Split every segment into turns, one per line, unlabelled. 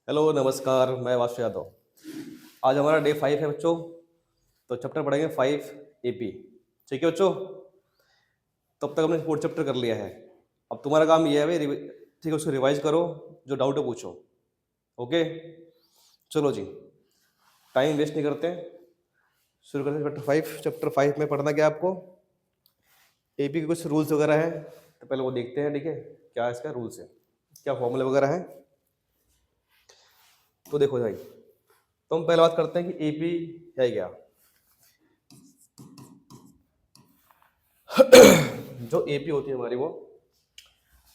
Hello नमस्कार, मैं वासु यादव। आज हमारा डे 5 है बच्चों। तो चैप्टर पढ़ेंगे 5 एपी। ठीक है बच्चों। तब तक हमने 4 चैप्टर कर लिया है। अब तुम्हारा काम ये है भाई, ठीक है, उसको रिवाइज करो, जो डाउट है पूछो। ओके, चलो जी, टाइम वेस्ट नहीं करते, शुरू करते हैं चैप्टर 5 में पढ़ना क्या है आपको। एपी के कुछ रूल्स वगैरह हैं, तो पहले वो देखते हैं। ठीक है, क्या इसका रूल्स है, क्या फॉर्मूले वगैरह है। तो देखो भाई, तो हम पहले बात करते हैं कि एपी है क्या। जो एपी होती है हमारी, वो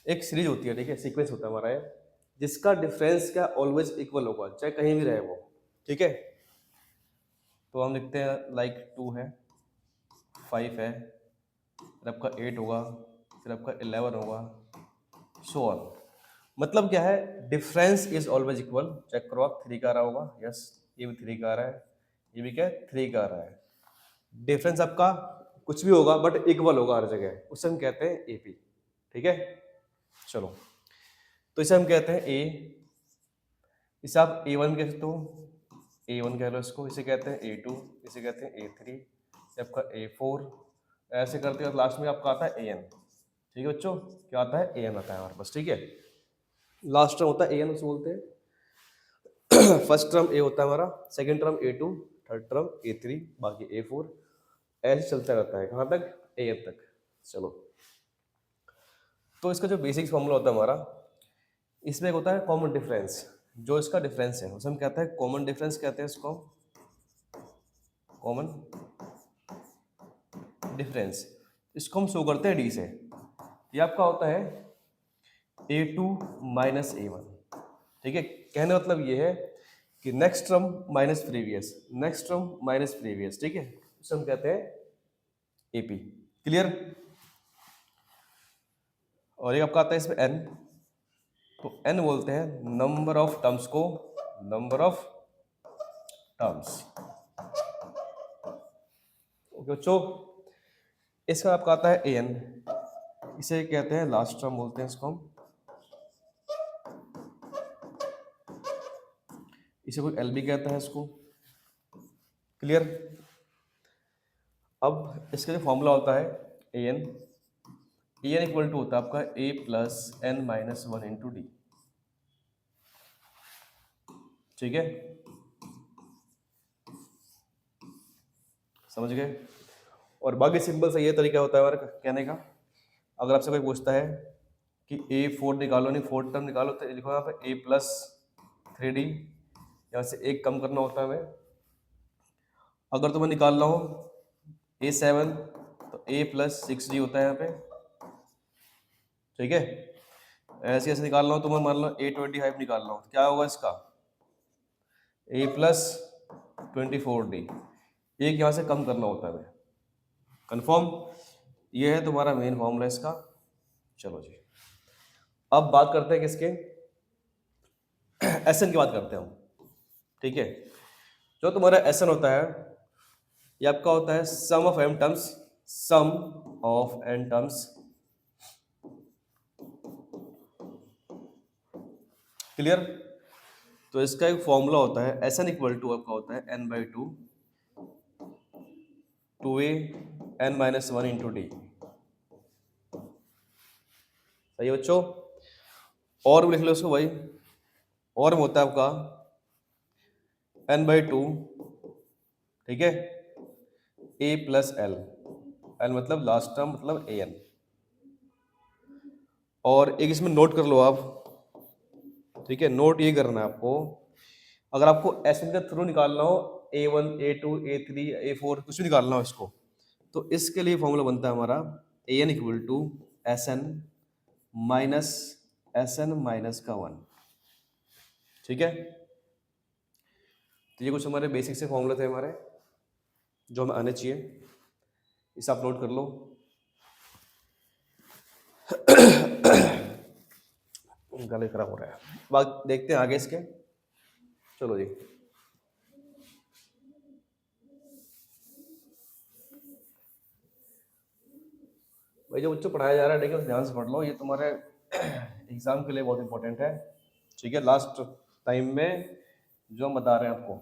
एक सीरीज होती है, ठीक है, सीक्वेंस होता है हमारा ये, जिसका डिफरेंस क्या ऑलवेज इक्वल होगा, चाहे कहीं भी रहे वो। ठीक है, तो हम लिखते हैं लाइक 2 है, 5 है, फिर आपका 8 होगा, फिर आपका 11 होगा, सो ऑन। मतलब क्या है, difference is always equal. Check करो आप, 3 का आ रहा होगा, यस, ये भी 3 का आ रहा है, ये भी क्या है, 3 का आ रहा है। डिफरेंस आपका कुछ भी होगा बट इक्वल होगा हर जगह, उसे हम कहते हैं एपी। ठीक है, चलो, तो इसे हम कहते हैं ए। इसे आप A1 कह सकते हो, A1 कह लो इसको, इसे कहते हैं A2, इसे कहते हैं A3, आपका A4, ऐसे करते हैं लास्ट में आपका आता है AN। ठीक है बच्चों, क्या आता है, AN आता है हमारे पास। ठीक है, लास्ट टर्म होता है AN, उसे बोलते हैं। फर्स्ट टर्म A होता है हमारा, second term A2, third term A3, बाकी A4, ऐसे चलता रहता है, कहाँ तक, AN तक। चलो, तो इसका जो बेसिक फॉर्मूला होता है हमारा, इसमें एक होता है कॉमन डिफरेंस। जो इसका डिफरेंस है उसे हम कहते हैं कॉमन डिफरेंस, कहते हैं इसको कॉमन डिफरेंस। इसको हम शो करते हैं डी से। ये आपका होता है A2 माइनस A1। ठीक है, कहने का मतलब ये है कि next term minus previous, next term minus previous. ठीक है, उसे हम कहते हैं एपी। क्लियर। और एक आपका आता है इसमें एन। तो एन बोलते हैं नंबर ऑफ टर्म्स को, नंबर ऑफ टर्म्स। ओके बच्चों, इसका आपका आता है एन, इसे कहते हैं लास्ट टर्म बोलते हैं इसको हम, इसे कोई एल भी कहता है इसको। क्लियर। अब इसका जो फॉर्मूला होता है ए एन, इक्वल टू होता है आपका a plus n minus 1 into d. ठीक है, समझ गए। और बाकी सिंपल से ये तरीका होता है हमारा कहने का। अगर आपसे कोई पूछता है कि A4 निकालो, नहीं 4 टर्म निकालो, तो लिखो यहाँ पे A प्लस 3D, यहाँ से एक कम करना होता है हमें। अगर तुम्हें निकालना हो A7, तो A प्लस 6D होता है यहाँ पे। ठीक है, ऐसे ऐसे निकालना हो तुम्हें, मान लो A25 निकालना हो, तो क्या होगा इसका, A प्लस 24D। एक यहाँ से कम करना होता है हमें। कन्फर्म, ये है तुम्हारा मेन फॉर्मूला इसका। चलो जी, अब बात करते हैं किसके, एस एन की बात करते हैं हम। ठीक है, जो तुम्हारा एस एन होता है, ये आपका होता है sum of m terms, sum of n terms. Clear. तो इसका एक फॉर्मूला होता है एस एन इक्वल टू आपका होता है n by two, two a n minus 1 into d. सही है बच्चों। और भी लिख लो उसको भाई, और में होता है आपका एन बाई टू, ठीक है, ए प्लस एल, एल मतलब लास्ट टर्म मतलब ए एन। और एक इसमें नोट कर लो आप, ठीक है, नोट ये करना है आपको, अगर आपको एस एन का थ्रू निकालना हो, A1 A2 A3 A4 कुछ भी निकालना हो इसको, तो इसके लिए फॉर्मूला बनता है हमारा a n equal to s n minus का 1। ठीक है, तो ये कुछ हमारे बेसिक से फॉर्मूले थे हमारे, जो हमें आने चाहिए। इसे आप नोट कर लो। गले खराब हो रहा है, बात देखते हैं आगे इसके। चलो जी, भाई जो बच्चों पढ़ाया जा रहा है, देखिए ध्यान से पढ़ लो, ये तुम्हारे एग्जाम के लिए बहुत इंपॉर्टेंट है। ठीक है, लास्ट टाइम में जो हम बता रहे हैं आपको,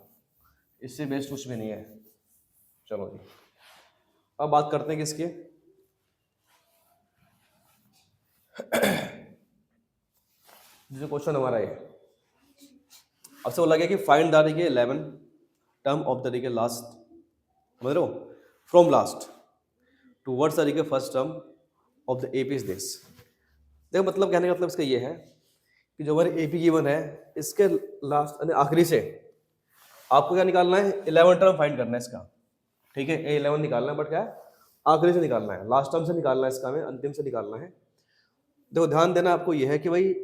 इससे बेस्ट कुछ भी नहीं है। चलो जी, अब बात करते हैं किसकी, जो क्वेश्चन हमारा है, आपसे बोला गया कि फाइंड द देखिए 11 टर्म ऑफ द देखिए लास्ट, समझ रहे हो, फ्रॉम लास्ट टूवर्ड्स द देखिए first term of the AP is this. देखो मतलब कहने का मतलब इसका ये है कि जो हमारे एपी गिवन है इसके लास्ट यानी आखिरी से आपको क्या निकालना है, 11 टर्म फाइंड करना है इसका, ठीक है, A11 निकालना है, बट क्या है आखिरी से निकालना है, लास्ट टर्म से निकालना है इसका, हमें अंतिम से निकालना है। देखो ध्यान देना आपको यह है कि भाई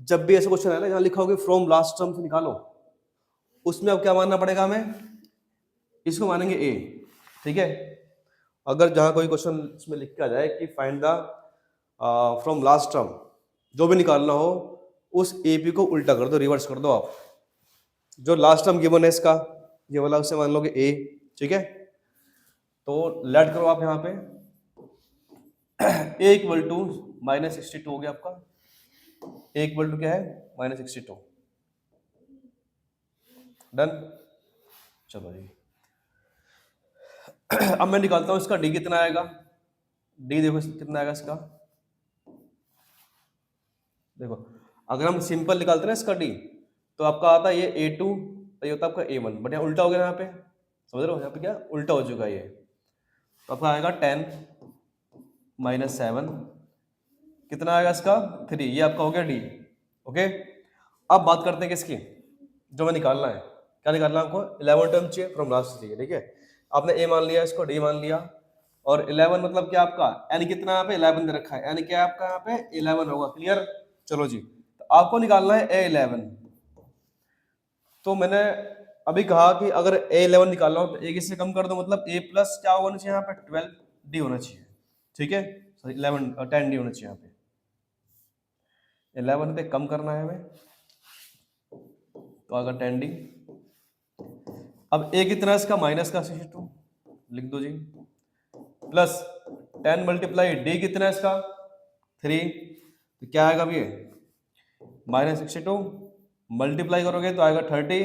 जब भी ऐसा क्वेश्चन है ना जहाँ लिखा होगा फ्रॉम लास्ट टर्म से निकालो, उसमें अब क्या मानना पड़ेगा हमें, इसको मानेंगे ए, ठीक है। अगर जहाँ कोई क्वेश्चन इसमें लिख के आ जाए कि find the from last term, जो भी निकालना हो उस एपी को उल्टा कर दो, रिवर्स कर दो आप, जो लास्ट टर्म गिवन है इसका ये वाला उसे मान लोगे ए, ठीक है। तो लेट करो आप यहाँ पे ए इक्वल टू -62 हो गया आपका, ए इक्वल टू क्या है -62, डन। चलो जी, अब मैं निकालता हूं इसका डी कितना आएगा, डी देखो कितना आएगा इसका, देखो अगर हम सिंपल निकालते हैं ना इसका डी तो आपका आता है ये A2 और ये होता है आपका A1, बट यहाँ उल्टा हो गया, यहाँ पे समझ रहे हो, यहाँ पे क्या उल्टा हो चुका है ये, तो आपका आएगा 10 - 7 कितना आएगा इसका 3, ये आपका हो गया डी, ओके। अब बात करते हैं किसकी, जो हमें निकालना है, क्या निकालना है आपको, 11 टर्म चाहिए फ्रॉम लास्ट चाहिए, ठीक है। आपने ए मान लिया, इसको डी मान लिया, और 11 मतलब क्या आपका एन कितना यहाँ पे 11 दे रखा है, एन क्या आपका यहाँ पे 11 होगा, क्लियर। चलो जी, तो आपको निकालना है A11, तो मैंने अभी कहा कि अगर A11 निकालना हो तो एक इससे कम कर दो, मतलब A प्लस क्या होना चाहिए यहाँ पे 12D होना चाहिए, ठीक है, सॉरी 10D होना चाहिए यहाँ पे, 11 पे कम करना है हमें, तो अगर 10D, अब A कितना इसका -62 लिख दो जी, प्लस 10 मल्टीप्लाई D कितना है इसका 3, तो क्या आएगा अभी -62 मल्टीप्लाई करोगे तो आएगा 30,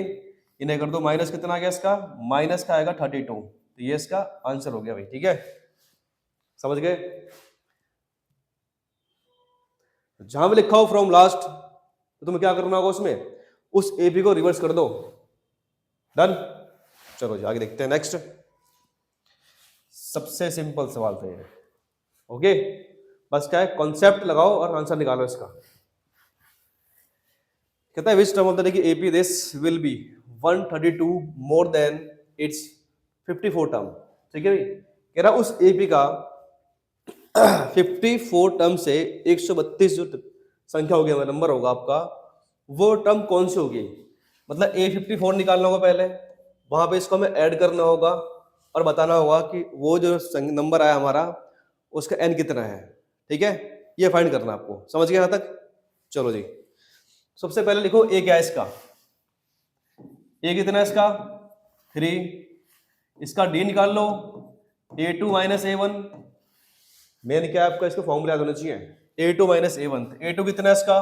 इन्हें कर दो माइनस, कितना आ गया इसका माइनस का आएगा 32, तो ये इसका आंसर हो गया भाई, ठीक है, समझ गए। जहां भी लिखा हो फ्रॉम लास्ट तो तुम्हें क्या करना होगा, उसमें उस एपी को रिवर्स कर दो, डन। चलो जी आगे देखते हैं, नेक्स्ट सबसे सिंपल सवाल था ये, ओके, बस क्या है कॉन्सेप्ट लगाओ और आंसर निकालो इसका। कहता है विच टर्म ऑफ द देखिए AP this will be 132 more than it's 54 term, ठीक है भाई, कह रहा उस एपी का 54 टर्म से 132 जो संख्या होगी, नंबर होगा आपका, वो टर्म कौन सी होगी, मतलब A54 निकालना होगा पहले, वहां पे इसको हमें ऐड करना होगा और बताना होगा कि वो जो नंबर आया हमारा उसका n कितना है, ठीक है, ये फाइंड करना आपको, समझ गए यहाँ तक। चलो जी, सबसे पहले लिखो A क्या है इसका, A कितना है इसका 3, इसका D निकाल लो A2 - A1, मेन क्या है आपका इसका फॉर्मूला याद होना चाहिए, A2 - A1, A2 कितना है इसका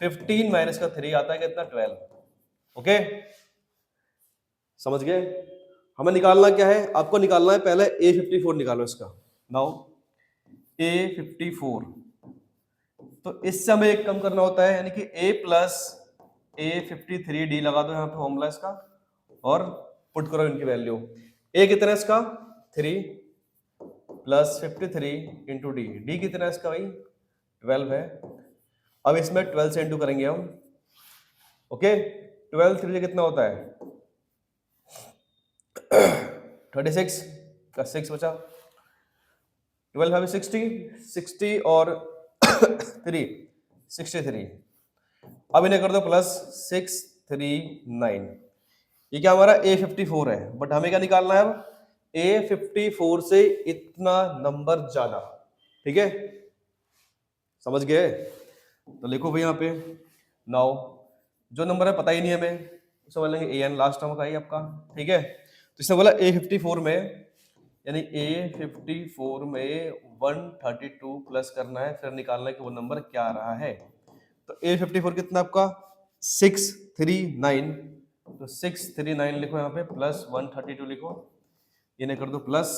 15 माइनस का 3 आता है कितना 12, ओके, समझ गए। हमें निकालना क्या है, आपको निकालना है पहले A54 निकालो इसका, नाउ A54, तो इससे हमें एक कम करना होता है, यानी कि A प्लस A53D लगा दो यहाँ पे फॉर्मूला इसका और पुट करो इनकी वैल्यू, A कितना है इसका 3 प्लस 53 इंटू डी, डी कितना है इसका भाई 12 है, अब इसमें 12 से इंटू करेंगे हम, ओके, 12 3 से कितना होता है 36 का 6 बचा, 12 है 60 और 3 63, अब इन्हें कर दो प्लस 6 3 9, ये क्या हमारा A54 है, बट हमें क्या निकालना है अब A54 से इतना नंबर ज्यादा, ठीक है, समझ गए। तो लिखो भाई यहाँ पे, नाउ जो नंबर है पता ही नहीं हमें, उसे बोलेंगे AN लास्ट टर्म का ही आपका, ठीक है, तो इसने बोला A54 में, यानी A54 में 132 प्लस करना है, फिर निकालना है कि वो नंबर क्या आ रहा है, तो A54 कितना आपका 6 9, तो 639 लिखो यहाँ पे, प्लस 132 लिखो, इन्हें कर दो प्लस,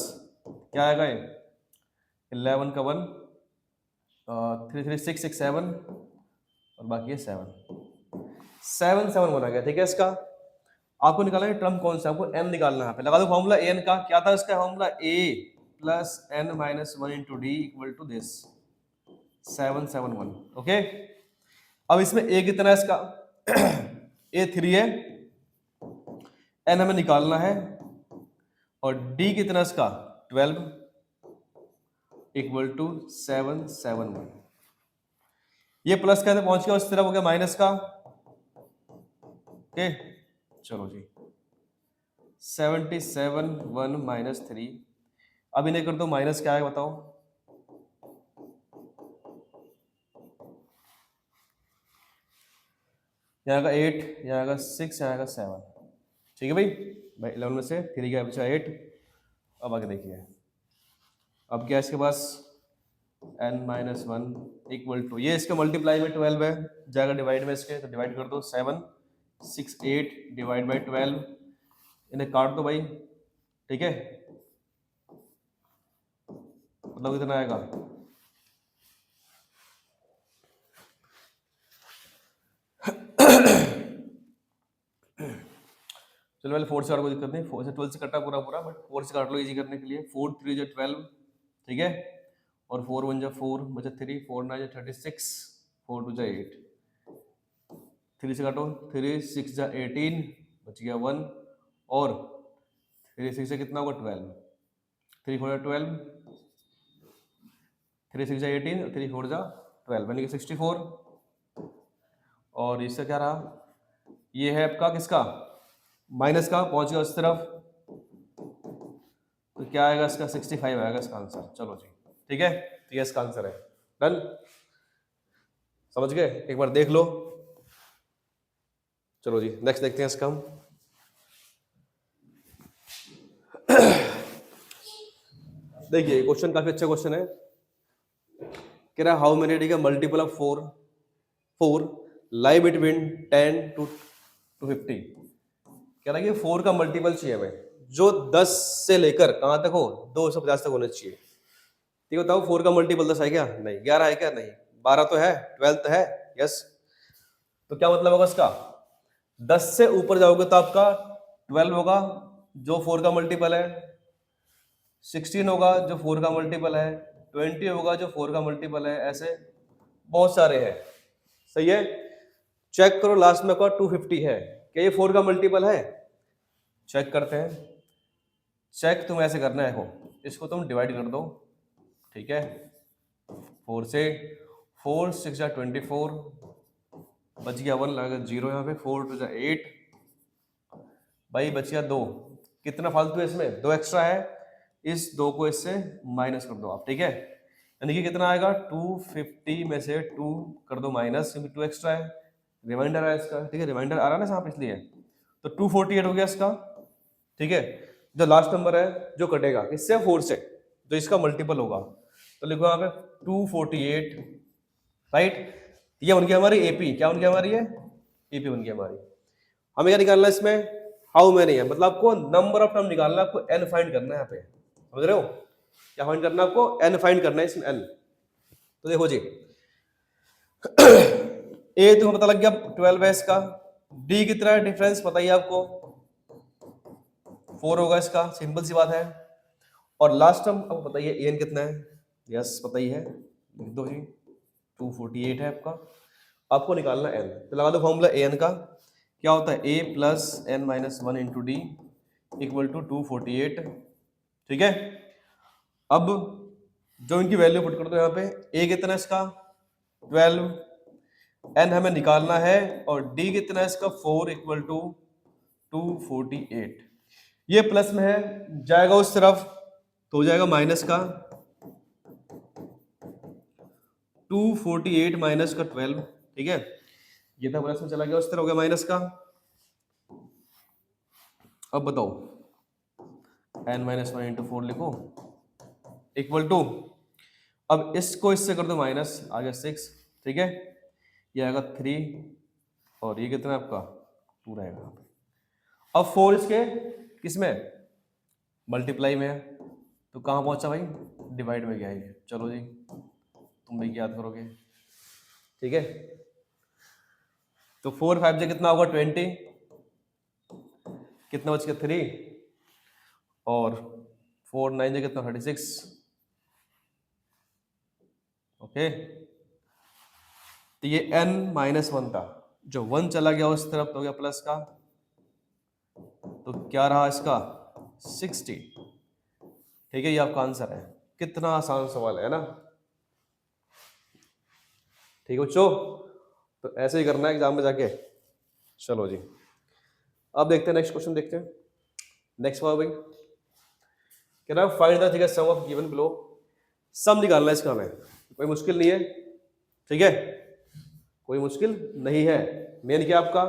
क्या आएगा ये 11 का 1, 3 3 6 6 7 और बाकी है 7 7 बना गया। ठीक है, इसका आपको निकालना है टर्म कौन सा, आपको m निकालना है। यहाँ पे लगा दो फॉर्मूला an का, क्या था इसका formula, a plus n minus 1 into d equal to this 771। Okay, अब इसमें a कितना है इसका a 3 है, n हमें निकालना है, और d कितना है इसका 12 इक्वल टू 771। ये प्लस का पहुंच गया, उस तरफ हो गया माइनस का। ओके, चलो जी 77 1 माइनस 3, अब इन्हें कर दो माइनस, क्या है बताओ, यहाँ का 8, यहाँ का 6, यहाँ का 7। ठीक है भाई, 11 में से 3 का बचा 8। अब आगे देखिए, अब क्या है इसके पास n माइनस 1 इक्वल टू, ये इसके मल्टीप्लाई में 12 है, जाएगा डिवाइड में इसके, तो डिवाइड कर दो 7 6 8 डिवाइड बाई 12, इन्हें काट दो भाई। ठीक है, मतलब कितना आएगा, चलो पहले 4 से काट, कोई दिक्कत नहीं, 4 से 12 से कटा पूरा पूरा, बट 4 से काट लो इजी करने के लिए। 4 3 जो 12, ठीक है, और 4 1 जो 4 बचा 3, 4 9 जो 36, 4 2 जो 8, 3 से काटो, 3 6 जो 18 बच गया 1, और 3 6 से कितना होगा 12, 3 4 जो 12, 3 6 जो 18, 3 4 जो 12 यानी कि 64। और इससे क्या रहा, ये है आपका किसका माइनस का, पहुंच गया उस तरफ, तो क्या आएगा इसका 65 आएगा इसका आंसर। चलो जी, ठीक है, तो ये इसका आंसर है। डन, समझ गए, एक बार देख लो। चलो जी नेक्स्ट देखते हैं इसका हम। देखिए क्वेश्चन काफी अच्छा क्वेश्चन है, कह रहा हाउ मेनी डी का multiple of 4 lie between 10 to 50। कह रहा है कि 4 का मल्टीपल चाहिए हमें जो 10 से लेकर कहां तक हो, 250 तक होना चाहिए। ठीक है, बताओ 4 का मल्टीपल 10 है क्या, नहीं। 11 है क्या, नहीं। 12 तो है, 12 तो है, यस। तो क्या मतलब होगा इसका, 10 से ऊपर जाओगे तो आपका 12 होगा जो 4 का मल्टीपल है, 16 होगा जो 4 का मल्टीपल है, 20 होगा जो 4 का मल्टीपल है, ऐसे बहुत सारे हैं। सही है, चेक करो लास्ट में का 250 है, क्या ये 4 का मल्टीपल है, चेक करते हैं। चेक तुम ऐसे करना है, इसको तुम डिवाइड कर दो। ठीक है, 4 से, 4 6 जा 24, बच गया 1, लगा 0 यहाँ पे, 4 2 जा 8 भाई, बच गया 2, कितना फालतू है इसमें, 2 एक्स्ट्रा है, इस 2 को इससे माइनस कर दो आप। ठीक है, यानी कि कितना आएगा 250 में से 2 कर दो माइनस, क्योंकि 2 एक्स्ट्रा है, रिमाइंडर है इसका। ठीक है, रिमाइंडर आ रहा है ना साहब, इसलिए तो 248 हो गया इसका। ठीक है, जो लास्ट नंबर है जो कटेगा किससे, 4 से, जो इसका मल्टीपल होगा, तो लिखो यहाँ पे 248। राइट, ये बन गया हमारी एपी, क्या बन गया हमारी, ये एपी बन गया हमारी। हमें क्या निकालना है इसमें, हाउ मैनी है, मतलब आपको नंबर ऑफ टर्म निकालना है, आपको एन फाइंड करना है यहाँ पे, समझ रहे हो, क्या फाइंड करना है आपको, एन फाइंड करना है इसमें, एन। तो देखो जी ए तुम्हें पता लग गया 12 है इसका, डी कितना है डिफरेंस बताइए आपको, 4 होगा इसका, सिंपल सी बात है। और लास्ट टर्म आपको बताइए एन कितना है, यस पता ही है, लिख दो जी 248 है आपका, आपको निकालना एन, तो लगा दो फॉर्मूला एन का, क्या होता है a plus n minus 1 into d equal to 248। ठीक है, अब जो इनकी वैल्यू पुट कर दो यहाँ पे, ए कितना है इसका 12, एन हमें निकालना है, और डी कितना है इसका 4 इक्वल टू 248। ये प्लस में है, जाएगा उस तरफ तो हो जाएगा माइनस का, 248 माइनस का 12। ठीक है, ये था प्लस में चला गया, उस तरह हो गया माइनस का। अब बताओ n माइनस 1 इंटू 4 लिखो इक्वल टू, अब इसको इससे कर दो माइनस, आ गया 6। ठीक है, ये आएगा 3, और ये कितना है आपका 2 रहेगा यहाँ पे। अब 4 इसके किस में, मल्टीप्लाई में है, तो कहाँ पहुंचा भाई, डिवाइड में गया ये। चलो जी तुम भी याद करोगे, ठीक है। तो 4 5 से कितना होगा 20, कितना बच गया 3, और 4 9 से कितना 36, ओके। तो ये n-1 था, जो 1 चला गया उस तरफ तो हो गया प्लस का, तो क्या रहा इसका 60, ठीक है। ये आपका आंसर है। कितना आसान सवाल है ना, ठीक है बच्चों। तो ऐसे ही करना है एग्जाम में जाके। चलो जी अब देखते हैं नेक्स्ट क्वेश्चन, देखते हैं नेक्स्ट सवाल भाई। कह रहा है फाइंड द, ठीक है, सम ऑफ गिवन बिलो। सम निकालना है इसका हमें, कोई मुश्किल नहीं है, ठीक है, कोई मुश्किल नहीं है। मेन क्या आपका,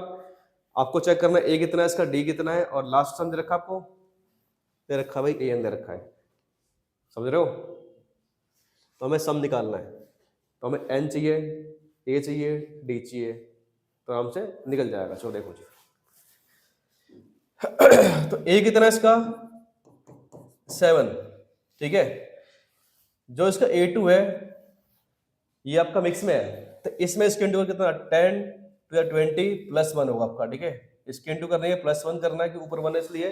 आपको चेक करना है ए कितना है, इसका डी कितना है, और लास्ट सम दे रखा आपको, दे रखा भाई ए एन दे रखा है, समझ रहे हो। तो हमें सम निकालना है, तो हमें एन चाहिए, ए चाहिए, डी चाहिए, तो आराम से निकल जाएगा। चलो देखो जी तो ए कितना है इसका 7, ठीक है। जो इसका A2 है ये आपका मिक्स में है, तो इसमें इसके इंटू कितना 10 to the 20 +1 होगा आपका, ठीक है। इसके इंटू करना है +1 करना है कि ऊपर 1 है, इसलिए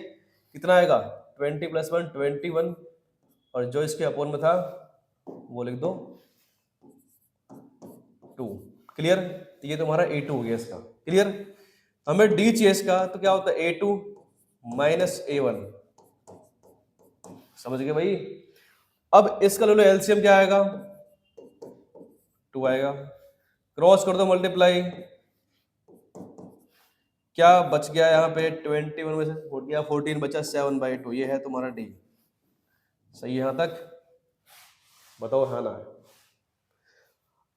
कितना आएगा 20 + 1 21, और जो इसके अपोन में था वो लिख दो 2। क्लियर। तो ये तुम्हारा A2 हो गया इसका, क्लियर। हमें D चाहिए इसका, तो क्या होता है A2 - A1, समझ गए भाई। अब इसका ले लो एलसीएम, क्या आएगा 2 आएगा, क्रॉस कर दो मल्टीप्लाई, क्या बच गया यहाँ पे 21 में से 14 बचा 7/2, ये है तुम्हारा डी। सही है यहाँ तक, बताओ हाँ ना।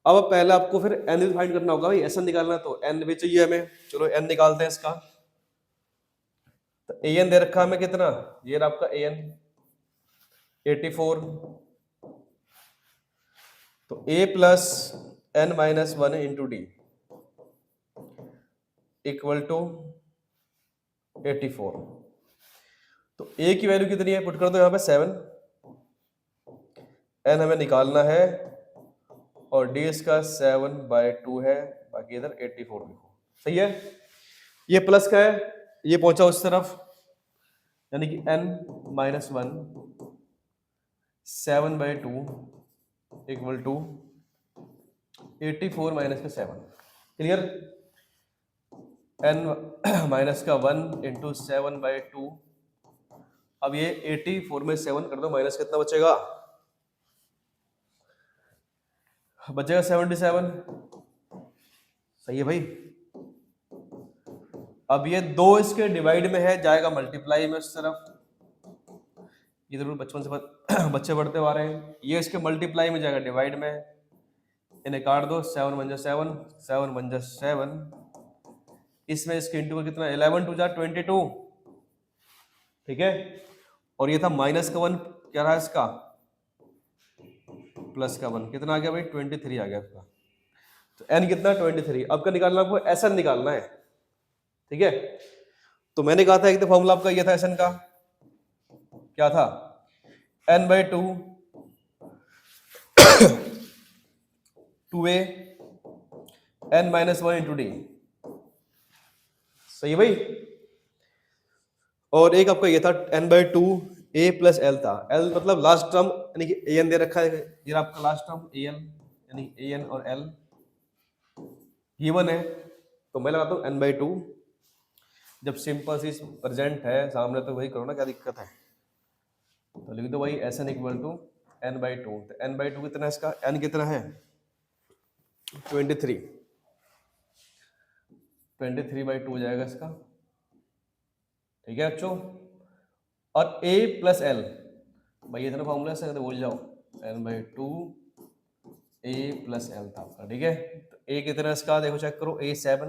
अब पहले आपको फिर एन फाइंड करना होगा भाई, एस एन निकालना, तो एन भी चाहिए हमें। चलो एन निकालते हैं इसका। तो ए एन दे रखा हमें कितना, ये रहा आपका ए एन 84, तो a + n-1 into d equal to 84। तो a की वैल्यू कितनी है, पुट कर दो यहाँ पे 7, n हमें निकालना है, और d इसका 7/2 है, बाकी इधर 84 लिखो, सही है। ये प्लस का है, ये पहुंचा उस तरफ, यानी कि n-1 7/2 equal to 84 - 7, clear. n-1 into 7/2, अब ये 84 में 7 कर दो, माइनस कितना बचेगा, बचेगा 77, सही है भाई। अब ये 2 इसके डिवाइड में है, जाएगा मल्टीप्लाई में उस तरफ, ये जरूर बचपन से बच्चे पढ़ते हुए आ रहे हैं। ये इसके मल्टीप्लाई में जाएगा डिवाइड में, इन्हें काट दो, 7 × 7 7 × 7, इसमें इसके इंटू कितना 11 × 2 = 22, ठीक है। और ये था माइनस का 1, क्या रहा इसका प्लस का 1, कितना आ गया भाई 23 आ गया आपका। तो n कितना 23। अब क्या निकालना आपको, एस एन निकालना है, ठीक है। तो मैंने कहा था एक तो फॉर्मूला आपका ये था एस एन का, क्या था n/2 2a n-1 into d, सही है भाई। और एक आपका ये था n/2 a + l था, l मतलब लास्ट टर्म, यानी कि an दे रखा है, ये आपका लास्ट टर्म an, यानी an और l गिवन है, तो मैं लगाता हूँ n/2। जब सिंपल सी प्रेजेंट है सामने तो वही करो ना, क्या दिक्कत है। तो लिख दो भाई Sn = n/2। तो n/2 कितना है इसका, n कितना है 23, 23/2 जाएगा इसका, ठीक है बच्चों। और a + l, भाई इतना फॉर्मूला से बोल जाओ, n/2 a + l था आपका, ठीक है। तो a कितना इसका देखो चेक करो, a 7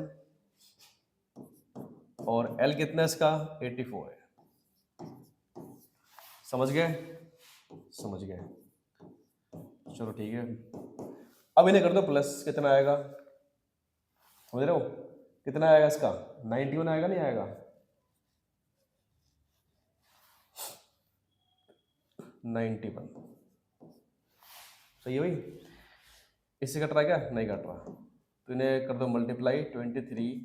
और l कितना इसका 84 है, समझ गए, समझ गए। चलो ठीक है, अब इन्हें कर दो प्लस, कितना आएगा समझ रहे हो कितना आएगा इसका 91 आएगा, नहीं आएगा 91। सही है भाई। इससे कट रहा है क्या, नहीं कट रहा, तो इन्हें कर दो मल्टीप्लाई 23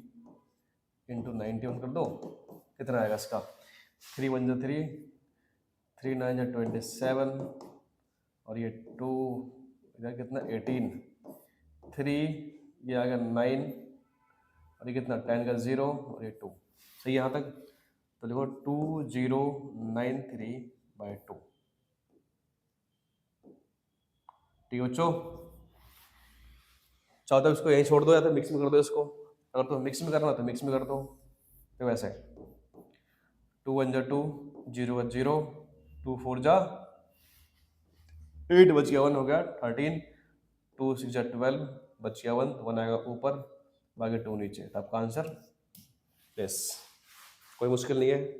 इंटू 91 कर दो, कितना आएगा इसका 3 1 जो 3, 3 9 जो 27 और ये 2 इधर कितना 18, 3 ये आ गया 9 और ये कितना 10 का 0 और ये 2। सही है यहाँ तक। तो देखो 2093/2। ठीक है बच्चों, चाहो तो इसको यहीं छोड़ दो या तो मिक्स में कर दो इसको, अगर तो मिक्स में करना तो मिक्स में कर दो। तो वैसे 2 1 जा 2, 0 1 0, 2 4 जा 8 बच गया 1 हो गया 13, 2 6 जा 12 बच गया 1, 1 आएगा ऊपर बाकी 2 नीचे। तो आपका आंसर यस, कोई मुश्किल नहीं है।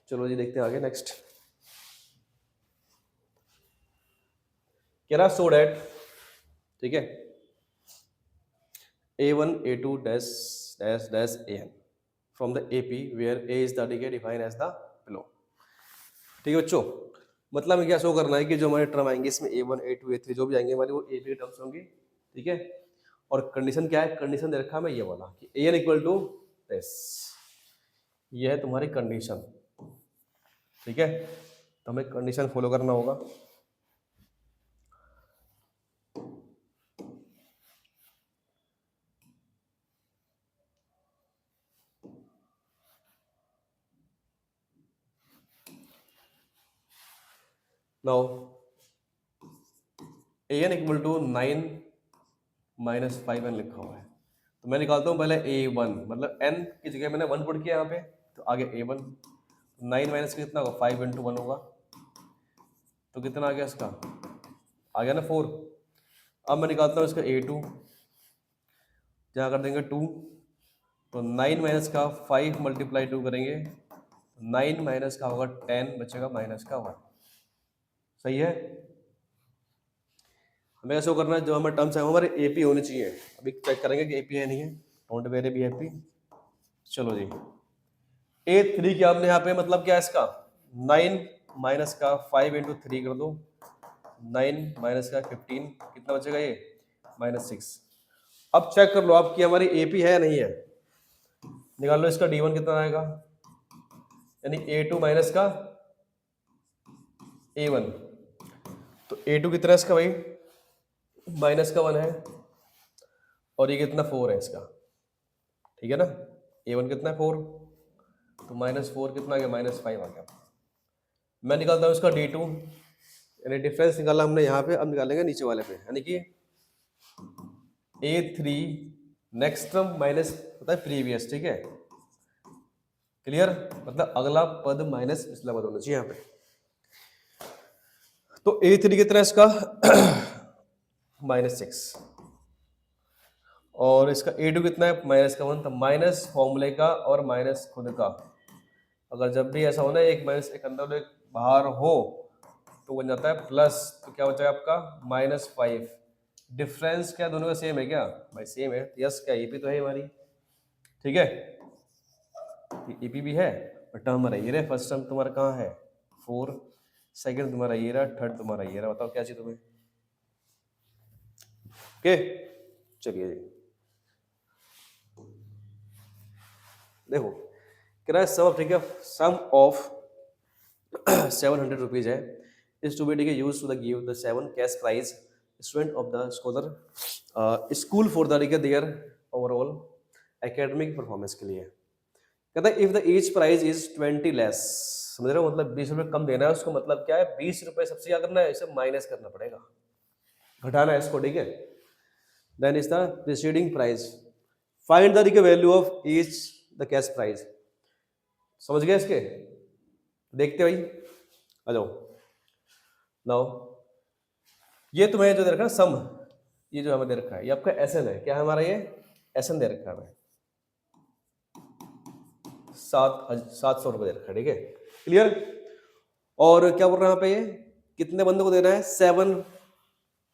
चलो जी देखते हैं आगे नेक्स्ट। कह रहा सो डैट, ठीक है, A1 A2 dash dash dash AN from the AP where A is the decay defined as the below। ठीक है बच्चों, मतलब क्या शो करना है कि जो हमारे टर्म आएंगे इसमें A1 A2 A3 जो भी आएंगे हमारे वो AP के टर्म्स होंगे। ठीक है, और कंडीशन क्या है, कंडीशन दे रखा है मैं ये वाला कि AN इक्वल टू दिस, ये है तुम्हारी कंडीशन। ठीक है, तो हमें कंडीशन फॉलो करना होगा। Now AN equal to 9 - 5n लिखा हुआ है, तो मैं निकालता हूँ पहले A1, मतलब n की जगह मैंने 1 पुट किया यहाँ पे, तो आगे A1 9 माइनस कितना होगा 5 × 1 होगा, तो कितना आ गया इसका, आ गया ना 4। अब मैं निकालता हूँ इसका A2, जहाँ कर देंगे 2, तो 9 माइनस का 5 × 2 करेंगे, 9 माइनस का होगा 10 बचेगा माइनस का 1। सही है, हमें ऐसा करना है जो हमारे टर्म्स है वो हमारे AP होने चाहिए। अभी चेक करेंगे कि AP है नहीं है, डोंट वेरी बी हैप्पी। चलो जी, A3 क्या हमने यहाँ पे मतलब क्या है इसका 9 माइनस का 5 × 3 कर दो, 9 माइनस का 15 कितना बचेगा ये -6। अब चेक कर लो आपकी हमारी AP है या नहीं है, निकाल लो इसका D1 कितना आएगा, यानी A2 माइनस का A1, तो A2 कितना है इसका भाई माइनस का 1 है और ये कितना 4 है इसका। ठीक है ना, A1 कितना है 4, तो -4 कितना आ गया -5 आ गया। मैं निकालता हूँ इसका D2, यानी डिफरेंस निकाला हमने यहाँ पे, अब निकालेंगे नीचे वाले पे, यानी कि A3 नेक्स्ट टर्म माइनस होता है प्रीवियस। ठीक है, क्लियर, मतलब अगला पद माइनस पिछला पद होना चाहिए यहाँ पे। तो A3 कितना है इसका -6 और इसका A2 कितना है -1, तो माइनस फॉर्मूले का और माइनस खुद का। अगर जब भी ऐसा हो ना एक माइनस एक अंदर एक बाहर हो तो बन जाता है प्लस, तो क्या बचा आपका -5। डिफरेंस क्या दोनों का सेम है क्या भाई, सेम है, यस क्या AP तो है हमारी। ठीक है, AP भी है और टर्म हमारा ये रहा, फर्स्ट टर्म तुम्हारा कहाँ है 4, सेकंड तुम्हारा ये रहा, थर्ड तुम्हारा ये रहा, बताओ क्या चाहिए तुम्हें। ओके चलिए जी, देखो किराया सम, ठीक है, सम ऑफ 700 रुपीज है, इज टू बी ठीक है use to the give the 7 cash prize student of the scholar school for the their overall academic performance के लिए। कहता है if the each prize is 20 less, समझ रहे हो, मतलब 20 रुपये कम देना है उसको, मतलब क्या है 20 रुपये सबसे क्या करना है, इसे माइनस करना पड़ेगा, घटाना है इसको। ठीक है, then is the preceding price, find the value of each the cash prize. समझ गए इसके, देखते भाई आ जाओ। नाउ ये तुम्हें जो दे रखा है सम, ये जो हमें दे रखा है ये आपका SN है, क्या है हमारा ये SN दे रखा है हमें 700 रुपये दे रखा है। ठीक है, क्लियर। और क्या बोल रहा है यहाँ पे, ये कितने बंदों को देना है 7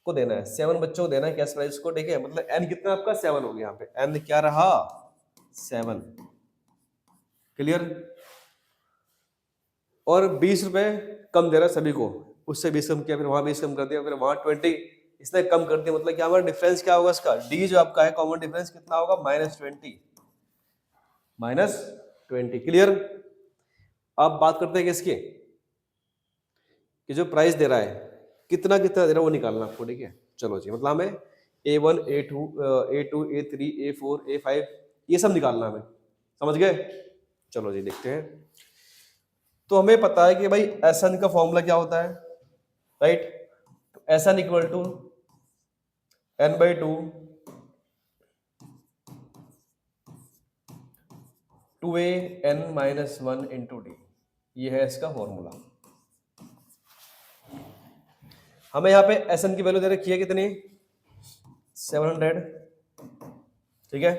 को देना है, 7 बच्चों को देना है कैश प्राइस को, ठीक है। मतलब n कितना आपका 7 हो गया, यहाँ पे n क्या रहा 7, क्लियर। और 20 रुपए कम दे रहा है सभी को, उससे 20 कम किया, फिर वहां 20 कम कर दिया, फिर वहां 20 इसने कम कर दिया। मतलब क्या हमारा डिफरेंस क्या होगा इसका, डी जो आपका है कॉमन डिफरेंस कितना होगा -20, क्लियर। अब बात करते हैं किसकी, कि जो प्राइस दे रहा है कितना कितना दे रहा है वो निकालना आपको, ठीक है। चलो जी, मतलब हमें A1 A2 A2 A3 A4 A5 ये सब निकालना हमें, समझ गए। चलो जी देखते हैं। तो हमें पता है कि भाई SN का फॉर्मूला क्या होता है, राइट। तो SN equal to n/2 2a n-1 into d, ये है इसका फॉर्मूला। हमें यहाँ पे SN की वैल्यू दे रखी है कितनी 700, ठीक है।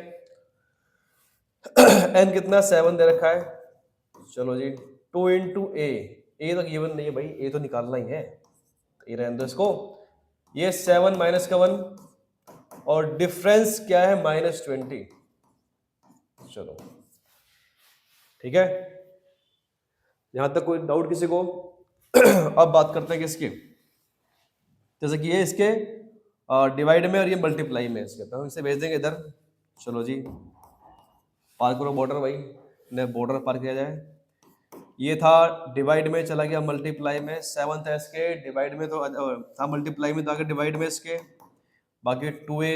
n कितना 7 दे रखा है, चलो जी 2 इंटू ए तो गिवन नहीं है भाई, ए तो निकालना ही है, तो ये रहने दो इसको। ये 7 माइनस का 1 और डिफरेंस क्या है -20, चलो ठीक है। यहां तक कोई डाउट किसी को? अब बात करते हैं किसकी, जैसे कि ये इसके डिवाइड में और ये मल्टीप्लाई में इसके, तो हम इसे भेज देंगे इधर। चलो जी पार करो बॉर्डर भाई, ने बॉर्डर पार किया जाए। ये था डिवाइड में, चला गया मल्टीप्लाई में, 7 था इसके डिवाइड में, तो था मल्टीप्लाई में, तो आगे डिवाइड में इसके, बाकी 2a,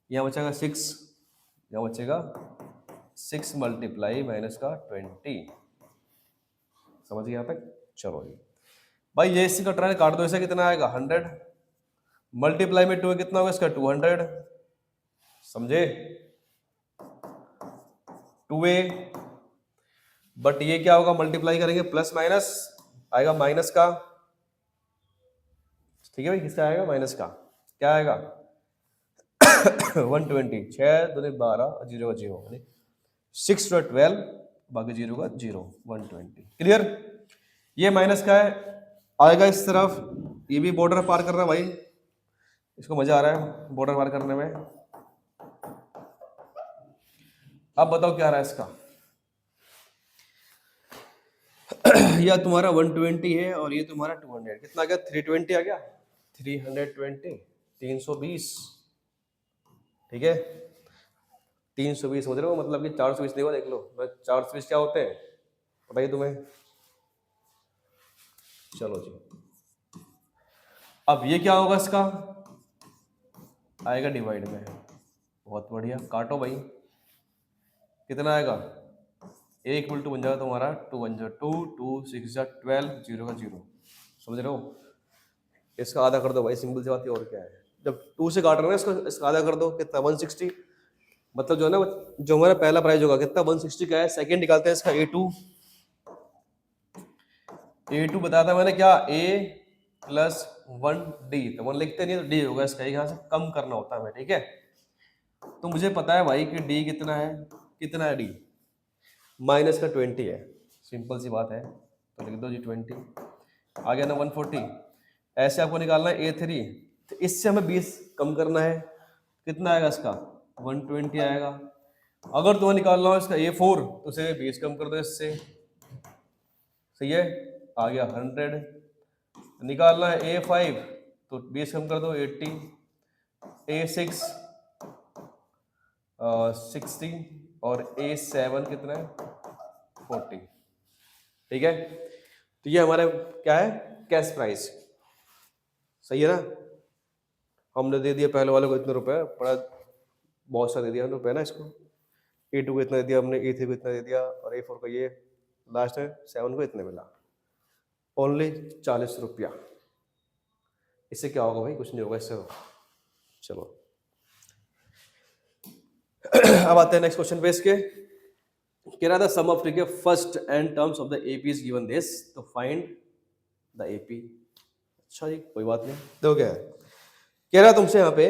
यहाँ बचेगा 6, यहाँ बचेगा 6 मल्टीप्लाई माइनस का 20, समझ गए यहाँ तक। चलो जी भाई ये इसी का ट्रायल काट दो, इसे कितना आएगा 100, मल्टीप्लाई में 2 कितना होगा इसका 200, समझे 2a, बट ये क्या होगा मल्टीप्लाई करेंगे प्लस माइनस आएगा माइनस का, ठीक है भाई, किसका आएगा माइनस का, क्या आएगा 120, 6 दूनी 12, 0 का 0, 6 to 12, बाकी 0 का 0, 120, क्लियर। ये माइनस का है, आएगा इस तरफ, ये भी बॉर्डर पार कर रहा है भाई, इसको मजा आ रहा है बॉर्डर पार करने में। अब बताओ क्या आ रहा है इसका या तुम्हारा 120 है और ये तुम्हारा 200, कितना आ गया 320 आ गया, 320, 320, ठीक है 320, समझ रहे हो, मतलब कि 420 नहीं हुआ, देख लो 420 क्या होते हैं बताइए तुम्हें। चलो जी अब ये क्या होगा इसका, आएगा डिवाइड में, बहुत बढ़िया, काटो भाई, कितना आएगा a इक्वल टू बन जाएगा तुम्हारा 2 1 2 2 6 12, 0 का 0, समझ रहे हो। इसका आधा कर दो भाई, सिंपल सी बात है, और क्या है, जब 2 से काट रहे हैं इसका आधा कर दो, कितना 160, मतलब जो है ना, जो हमारा पहला प्राइस होगा कितना 160 का है, सेकंड निकालते हैं इसका A2 बताया था मैंने क्या, A प्लस 1D, तो 1 लिखते नहीं तो D होगा इसका, यहाँ से कम करना होता है हमें, ठीक है। तो मुझे पता है भाई कि D कितना है D माइनस का 20 है, सिंपल सी बात है, तो लिख दो जी 20, आ गया ना 140। ऐसे आपको निकालना है A3, तो इससे हमें 20 कम करना है, कितना आएगा इसका 120 आएगा। अगर तुम्हें निकालना हो इसका A4 तो उसे 20 कम कर दो इससे, सही है, आ गया 100। निकालना है A5 तो 20 कम कर दो 80, A6 60 और A7 कितना है 40, ठीक है। तो ये हमारा क्या है कैश प्राइस, सही है ना। हमने दे दिया पहले वाले को इतने रुपए, बड़ा बहुत सा दे दिया रुपए ना इसको, A2 को इतना दे दिया हमने, A3 को इतना दे दिया, और A4 को ये लास्ट है 7 को इतने मिला, ओनली 40 रुपया। इससे क्या होगा भाई, कुछ नहीं होगा इससे। चलो अब आते हैं नेक्स्ट क्वेश्चन पे इसके, कह रहा था सम ऑफ ठीक है first and terms of the AP is given this, तो फाइंड द एपी। अच्छा जी कोई बात नहीं, देखो क्या है, कह रहा है तुमसे यहाँ पे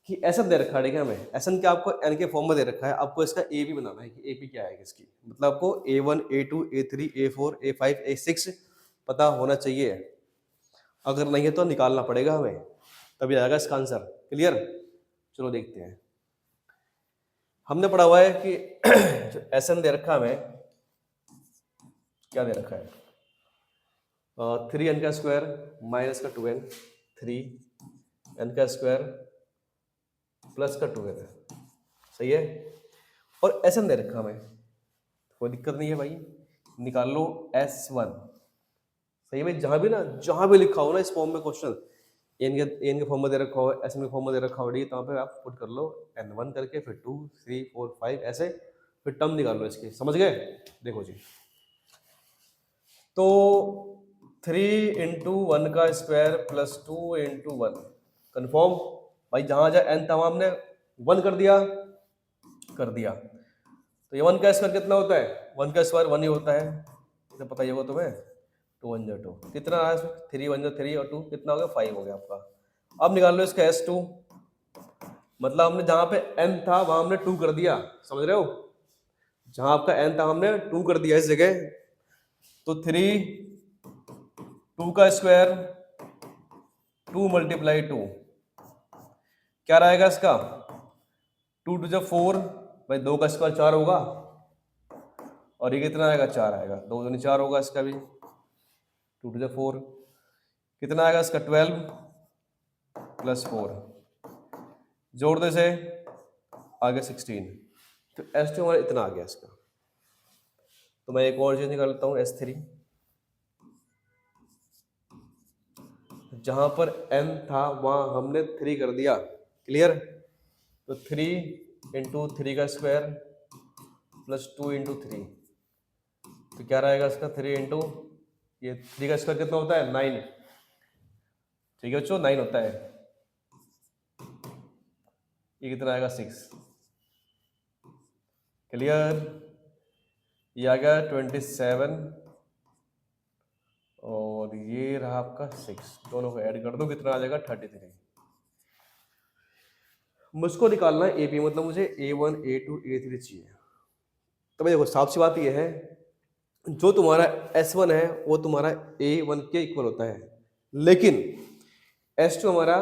कि एसन दे रखा है, ठीक है, हमें एसन क्या आपको एन के फॉर्म में दे रखा है, आपको इसका ए बी बनाना है कि एपी क्या है किसकी, मतलब आपको A1 A2 A3 A4 A5 A6 पता होना चाहिए, अगर नहीं है तो निकालना पड़ेगा हमें। तभी आएगा इसका आंसर। क्लियर? चलो देखते हैं। हमने पढ़ा हुआ है कि जो Sn दे रखा हमें, क्या दे रखा है, 3n का स्क्वायर माइनस का 2n, 3n का स्क्वायर प्लस का 2n है, सही है। और Sn दे रखा हमें, कोई दिक्कत नहीं है भाई, निकाल लो S1, सही है भाई। जहां भी लिखा हो ना इस फॉर्म में क्वेश्चन, एन के फॉर्म में दे रखा हो, एस में फॉर्म में दे रखा हो डी, तो पे आप पुट कर लो n1 करके, फिर 2 3 4 5 ऐसे, फिर टर्म निकाल लो इसके, समझ गए? देखो जी, तो 3 इंटू 1 का स्क्वायर प्लस 2 इंटू 1 कन्फर्म भाई। जहां जहां n था वहां हमने 1 कर दिया। तो ये 1 का स्क्वायर कितना होता है? 1 का स्क्वायर 1 ही होता है, तो पता ही होगा तुम्हें। 2 1 2 कितना आया इसमें? 3 1 3 और 2 कितना हो गया? 5 हो गया आपका। अब निकाल लो इसका S2, मतलब हमने जहां पे n था वहां हमने 2 कर दिया, समझ रहे हो? जहां आपका n था हमने 2 कर दिया इस जगह। तो 3 2 का स्क्वायर 2 मल्टीप्लाई 2 क्या रहेगा इसका? 2 2 जा 4 भाई, 2 का स्क्वायर 4 होगा, और ये कितना आएगा? 4 आएगा, 2 दूनी 4 होगा इसका भी, 2 2 जा 4 कितना आएगा इसका? 12 प्लस 4 जोड़ दे से आ गया 16। तो S2 हमारा इतना आ गया इसका। तो मैं एक और चीज निकाल लेता हूँ, S3, जहां पर n था वहां हमने 3 कर दिया। क्लियर? तो 3 इंटू 3 का स्क्वायर प्लस 2 इंटू 3, तो क्या रहेगा इसका? 3 इंटू ये 3 का स्क्वायर कितना होता है? 9, ठीक है बच्चों, 9 होता है। ये कितना आएगा? 6। क्लियर? ये आ गया 27, और ये रहा आपका 6, दोनों को ऐड कर दो, कितना आ जाएगा? 33। मुझको निकालना है AP, मतलब मुझे A1 A2 A3 चाहिए। तो भाई देखो, साफ सी बात ये है, जो तुम्हारा S1 है वो तुम्हारा A1 के इक्वल होता है, लेकिन S2 हमारा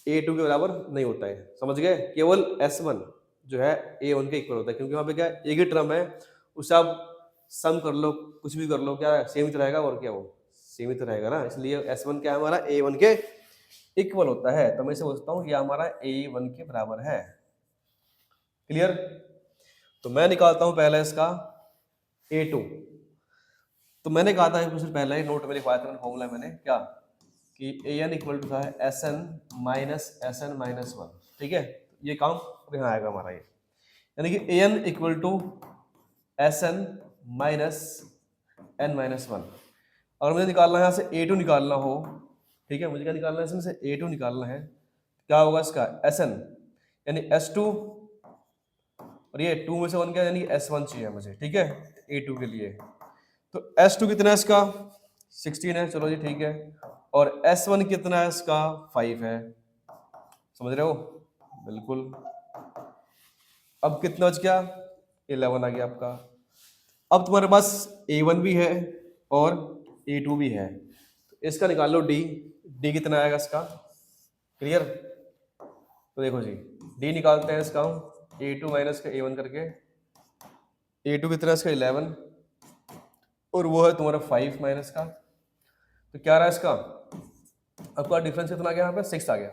A2 के बराबर नहीं होता है, समझ गए? केवल S1 जो है A1 के इक्वल होता है, क्योंकि वहां पे क्या है, एक ही टर्म है, उसे आप सम कर लो, कुछ भी कर लो, क्या है, सीमित रहेगा, और क्या वो सीमित रहेगा ना, इसलिए S1 क्या है हमारा A1 के इक्वल होता है। तो मैं इसे बोलता हूँ ये हमारा A1 के बराबर है। क्लियर? तो मैं निकालता हूं पहले इसका A2। तो मैंने कहा था कुछ पहले ही नोट में लिखवाया था फॉर्मूला मैंने, क्या कि an इक्वल टू था Sn माइनस Sn माइनस 1, ठीक है? ये काम अब यहाँ आएगा हमारा, ये यानी कि an equal to Sn minus n minus 1। अगर मुझे निकालना है यहाँ से A2 निकालना हो, ठीक है, मुझे क्या निकालना है इसमें से? A2 निकालना है, क्या होगा इसका? Sn यानी S2, और ये 2 में से 1 क्या, यानी S1 चाहिए मुझे, ठीक है, A2 के लिए। तो S2 कितना है इसका? 16 है, चलो जी ठीक है। और S1 कितना है इसका? 5 है, समझ रहे हो? बिल्कुल। अब कितना बच गया? 11 आ गया आपका। अब तुम्हारे पास A1 भी है और A2 भी है, तो इसका निकाल लो D कितना आएगा इसका? क्लियर? तो देखो जी, D निकालते हैं इसका हम, A2 माइनस का A1 करके। A2 कितना है इसका? 11, और वो है तुम्हारा 5 माइनस का, तो क्या रहा इसका? आपका डिफरेंस कितना आ गया? यहाँ पे 6 आ गया।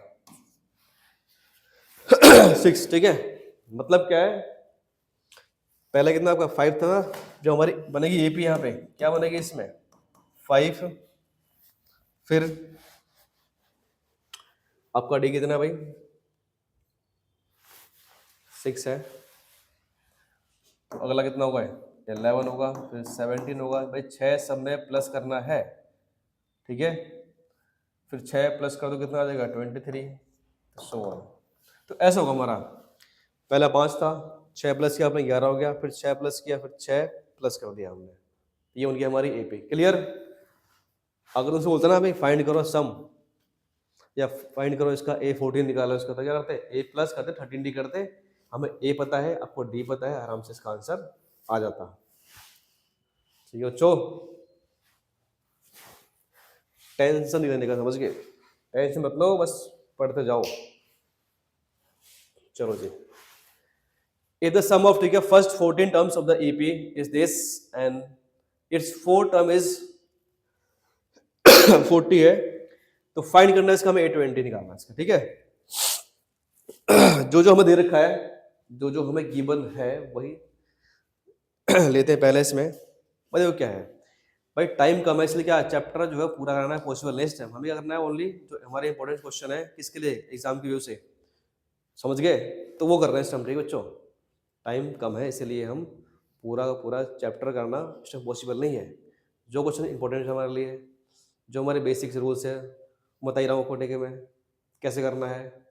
6, ठीक है। मतलब क्या है, पहले कितना आपका 5 था, जो हमारी बनेगी AP यहाँ पे क्या बनेगी इसमें? 5, फिर आपका D कितना भाई? 6 है, तो अगला कितना होगा? 11 होगा, फिर 17 होगा भाई, 6 सब में प्लस करना है, ठीक है। फिर 6 प्लस कर दो, कितना आ जाएगा? 23, सो ऑन। तो ऐसा होगा हमारा, पहला 5 था, 6 प्लस किया आपने 11 हो गया, फिर 6 प्लस किया, फिर 6 प्लस कर दिया हमने, ये उनकी हमारी AP। क्लियर? अगर उनसे बोलते ना भाई फाइंड करो सम, या फाइंड करो इसका A14 निकालो इसका, तो क्या करते? A प्लस करते, 13D करते, हमें A पता है, आपको D पता है, आराम से इसका आंसर आ जाता। ठीक है बच्चों, टेंशन नहीं लेने का, समझ गए? टेंशन मत लो, बस पढ़ते जाओ। चलो जी, if the sum of, ठीक है, first 14 terms of the EP is this and its fourth term is 40 है, तो फाइंड करना है इसका, हमें 820 निकालना है इसका, ठीक है। जो जो हमें दे रखा है, जो जो हमें गिवन है वही लेते हैं पहले इसमें। भाई देखो क्या है, भाई टाइम कम है इसलिए क्या चैप्टर जो है पूरा करना है पॉसिबल नहीं इस टाइम, हमें क्या करना है ओनली जो हमारे इंपॉर्टेंट क्वेश्चन है किसके लिए, एग्जाम की व्यू से, समझ गए, तो वो कर रहे हैं इस टाइम, ठीक है बच्चों। टाइम कम है इसलिए हम पूरा का पूरा चैप्टर करना इस टाइम पॉसिबल नहीं है। जो क्वेश्चन इंपॉर्टेंट है हमारे लिए, जो हमारे बेसिक्स रूल्स है बता ही रहा हूँ आपको, ठीक है, मैं कैसे करना है,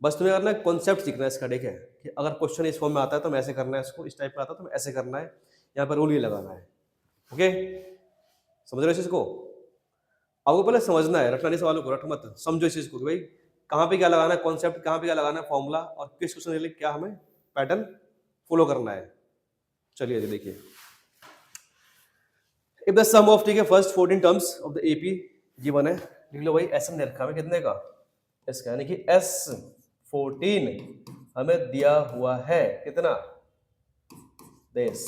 बस तुम्हें करना है कॉन्सेप्ट सीखना है इसका, ठीक है, कि अगर क्वेश्चन इस फॉर्म में आता है तो हमें ऐसे करना है इसको, इस टाइप में आता है तो हमें ऐसे करना है, यहाँ पर रूल ये लगाना है। ओके, समझ रहे हो इस चीज़ को? आपको पहले समझना है, रटना नहीं सवालों को, रट मत, समझो इस चीज़ को कि भाई कहाँ पे क्या लगाना है कॉन्सेप्ट, कहाँ पे क्या लगाना है फॉर्मूला, और किस क्वेश्चन के लिए क्या हमें पैटर्न फॉलो करना है। चलिए जी देखिए, इफ द सम ऑफ, ठीक है, first 14 terms of the AP given है, लिख लो भाई एसएम दे रखा है कितने का, इसका यानी कि S14 हमें दिया हुआ है कितना, देश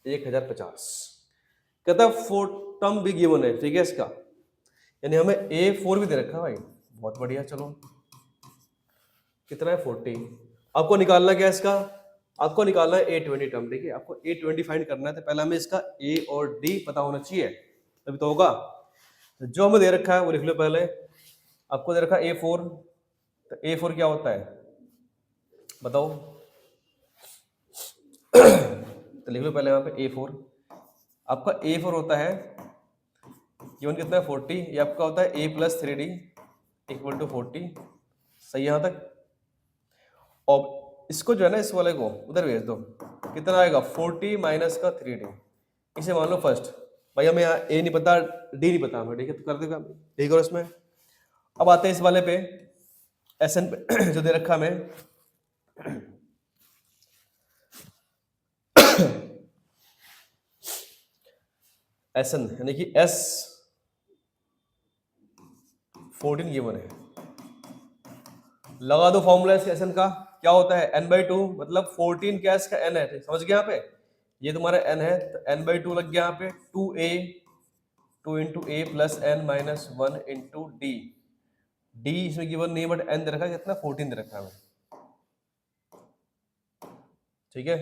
1050, कहता है 4 टर्म भी गिवन है, ठीक है, इसका यानी हमें A4 भी दे रखा है भाई, बहुत बढ़िया। चलो कितना है 40, आपको निकालना क्या है इसका, आपको निकालना है A20 टर्म, ठीक है, आपको A20 फाइंड करना है, तो पहले हमें इसका A और D पता होना चाहिए तभी तो होगा। जो हमें दे रखा है वो लिख लो पहले, आपको दे रखा है A4, तो A4 क्या होता है बताओ, तो लिख लो पहले यहाँ पे A4, आपका A4 होता है गिवन कितना है 40, ये आपका होता है A + 3D = 40, सही यहाँ तक। और इसको जो है ना, इस वाले को उधर भेज दो, कितना आएगा 40 - का 3D, इसे मान लो फर्स्ट, भाई हमें यहाँ A नहीं पता D नहीं पता हमें, ठीक है, तो कर देगा, यही करो इसमें। अब आते हैं इस वाले पे SN पे जो दे रखा हमें, SN यानी कि S14 गिवन है, लगा दो फॉर्मूला इस SN का, क्या होता है n/2, मतलब 14 क्या इसका n है, समझ गए यहाँ पे, ये तुम्हारा n है तो n/2 लग गया यहाँ पे, 2a 2 × a + n - 1 × d, d इसमें गिवन नहीं बट n दे रखा है कितना 14 दे रखा है, ठीक है,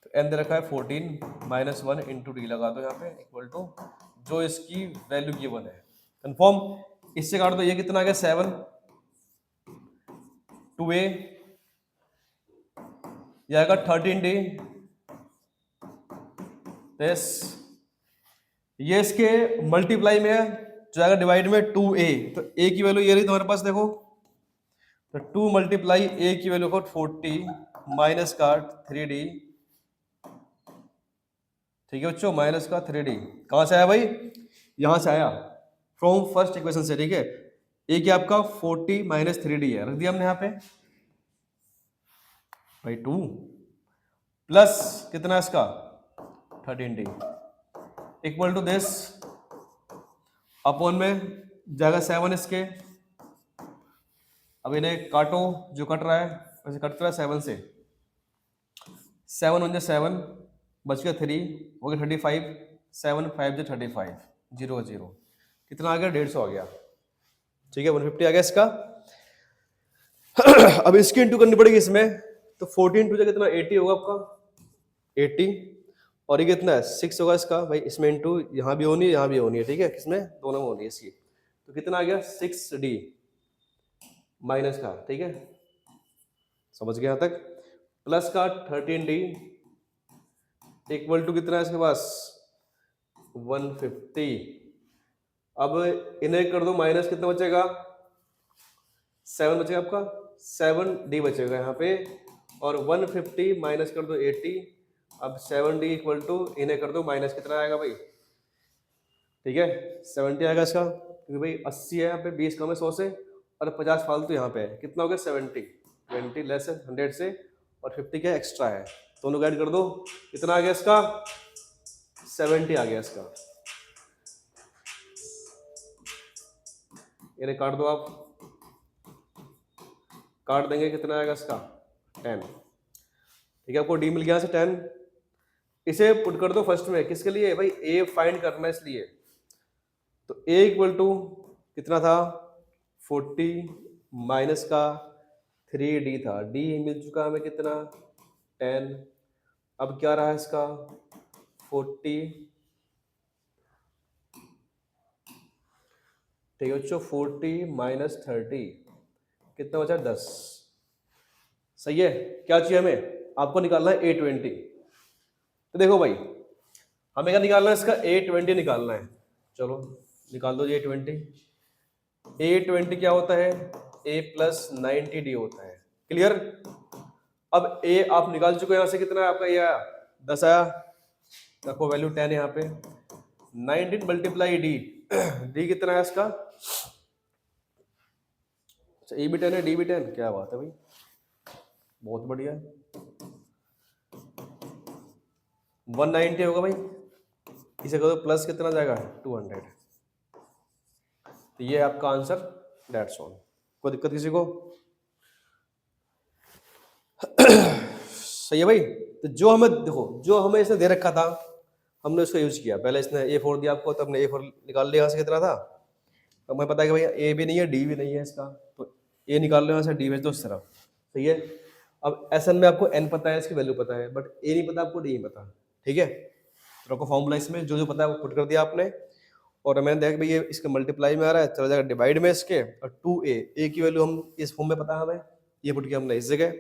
तो n दे रखा है 14 - 1 × d लगा दो यहाँ पे इक्वल टू जो इसकी वैल्यू गिवन है, कंफर्म, इससे काट दो, ये कितना आ गया 7, 2a ये आएगा 13d, ये इसके मल्टीप्लाई में है, जो आएगा डिवाइड में 2a, तो a की वैल्यू ये रही तुम्हारे पास देखो, तो 2 × a की वैल्यू को 40 माइनस का 3d, ठीक है बच्चों, माइनस का 3d कहां से आया भाई, यहां से आया फ्रॉम फर्स्ट इक्वेशन से, ठीक है, a क्या आपका 40 - 3d है, रख दिया हमने यहां पे भाई 2 प्लस कितना इसका 13d equal to this, upon में जाएगा 7 इसके, अब इन्हें काटो, जो कट रहा है वैसे कट रहा है 7 से, 7 × 7 बच गया 3 हो गया 35, 7 × 5 = 35, 0 0 कितना आ गया 150 आ गया, ठीक है, 150 आ गया इसका। अब इसकी इंटू करनी पड़ेगी इसमें, तो 14 × 2 कितना 80 होगा आपका, 80, और ये कितना है 6 होगा इसका भाई, इसमें इंटू यहाँ भी होनी है यहाँ भी होनी है, ठीक है, किसमें दोनों में होनी है इसकी, तो कितना आ गया 6d माइनस का, ठीक है, समझ गए यहाँ तक, प्लस का 13d इक्वल टू कितना है इसके पास 150, अब इन्हें कर दो माइनस, कितना बचेगा 7 बचेगा आपका, 7d बचेगा यहाँ पे, और 150 माइनस कर दो 80, अब 7d इक्वल टू इन्हें कर दो माइनस, कितना आएगा भाई, ठीक है 70 आएगा इसका, क्योंकि भाई 80 है यहाँ पे, 20 कम है 100 से, और 50 फालतू यहाँ पे है, कितना हो गया 70, 20 लेस है 100 से, और 50 क्या एक्स्ट्रा है, दोनों ऐड कर दो, कितना आ गया इसका 70 आ गया इसका, इन्हें काट दो आप, काट देंगे कितना आएगा इसका 10। ठीक है, आपको डी मिल गया से 10। इसे पुट कर दो फर्स्ट में, किसके लिए भाई, ए फाइंड करना है इसलिए। तो ए इक्वल टू कितना था 40 माइनस का 3d था, डी मिल चुका हमें कितना 10। अब क्या रहा इसका 40, ठीक है बच्चों, 40 माइनस 30 कितना बचा 10। सही है, क्या चाहिए हमें, आपको निकालना है A20। तो देखो भाई हमें क्या निकालना है, इसका A20 निकालना है। चलो निकाल दो A20। A20 क्या होता है, A प्लस 90D होता है। क्लियर। अब A आप निकाल चुके हैं, यहाँ से कितना है आपका, ये आया 10 आया, रखो वैल्यू 10 यहाँ पे। 19 मल्टीप्लाई D, D कितना है इसका, अच्छा A भी 10 है, D भी 10, क्या बात है भाई, बहुत बढ़िया। 190 होगा भाई, इसे करो प्लस कितना जाएगा 200। तो ये आपका आंसर, दैट्स ऑल। कोई दिक्कत किसी को? सही है भाई। तो जो हमें देखो, जो हमें इसने दे रखा था हमने उसका यूज किया। पहले इसने A4 दिया आपको, तो हमने A4 निकाल लिया, यहाँ से कितना था, तो हमें पता है कि भैया A भी नहीं है D भी नहीं है इसका, तो A निकाल लो यहाँ से, D भेज दो इस तरफ। सही है। अब Sn में आपको n पता है, इसकी वैल्यू पता है, बट A नहीं पता आपको, D नहीं पता। ठीक है, तो आपको फॉर्मूला इसमें जो जो पता है वो पुट कर दिया आपने। और मैंने देखा भाई ये इसके मल्टीप्लाई में आ रहा है, चला जाएगा डिवाइड में इसके, और 2a की वैल्यू हम इस फॉर्म में पता है हमें, ये पुट किया हमने इस जगह,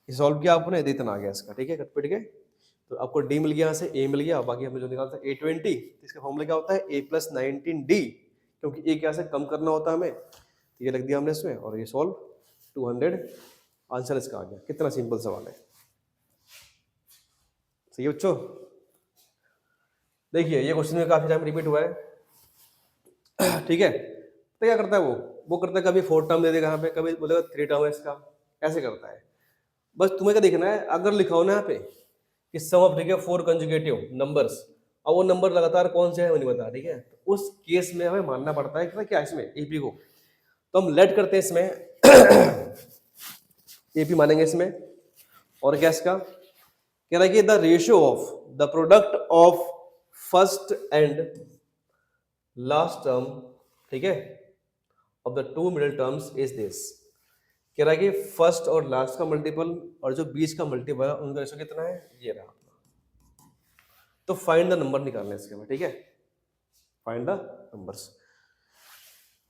सॉल्व किया आपने, इतना आ गया इसका। ठीक है, कट पिट के तो आपको डी मिल गया, यहाँ से ए मिल गया, बाकी हमें जो निकालता है A20, इसका फॉर्मूला क्या होता है A प्लस 19D, क्योंकि ए क्या से कम करना होता है हमें, तो ये लिख दिया हमने इसमें, और ये सॉल्व 200, आंसर इसका आ गया। कितना सिंपल सवाल है। सही है बच्चों। देखिए ये क्वेश्चन में काफी टाइम रिपीट हुआ है। ठीक है, तो क्या करता है वो करता है कभी 4 टर्म दे देगा यहाँ पे, कभी बोलेगा 3 टर्म है इसका, ऐसे करता है। बस तुम्हें क्या देखना है, अगर लिखा हो ना यहाँ पे कि सम ऑफ, ठीक है, 4 कंजुगेटिव नंबर्स, और वो नंबर लगातार कौन से है वो नहीं बता, ठीक है, तो उस केस में हमें मानना पड़ता है कि क्या इसमें एपी को, तो हम लेट करते हैं इसमें एपी मानेंगे इसमें। और क्या इसका कह रहा है कि the ratio of the product of first and last term, ठीक है, of the 2 middle terms is this. कह रहा है कि फर्स्ट और लास्ट का मल्टीपल और जो बीच का मल्टीपल है उनका रेशियो कितना है, ये रहा। तो फाइंड द नंबर निकालना है इसके में। ठीक है, फाइंड द नंबर्स।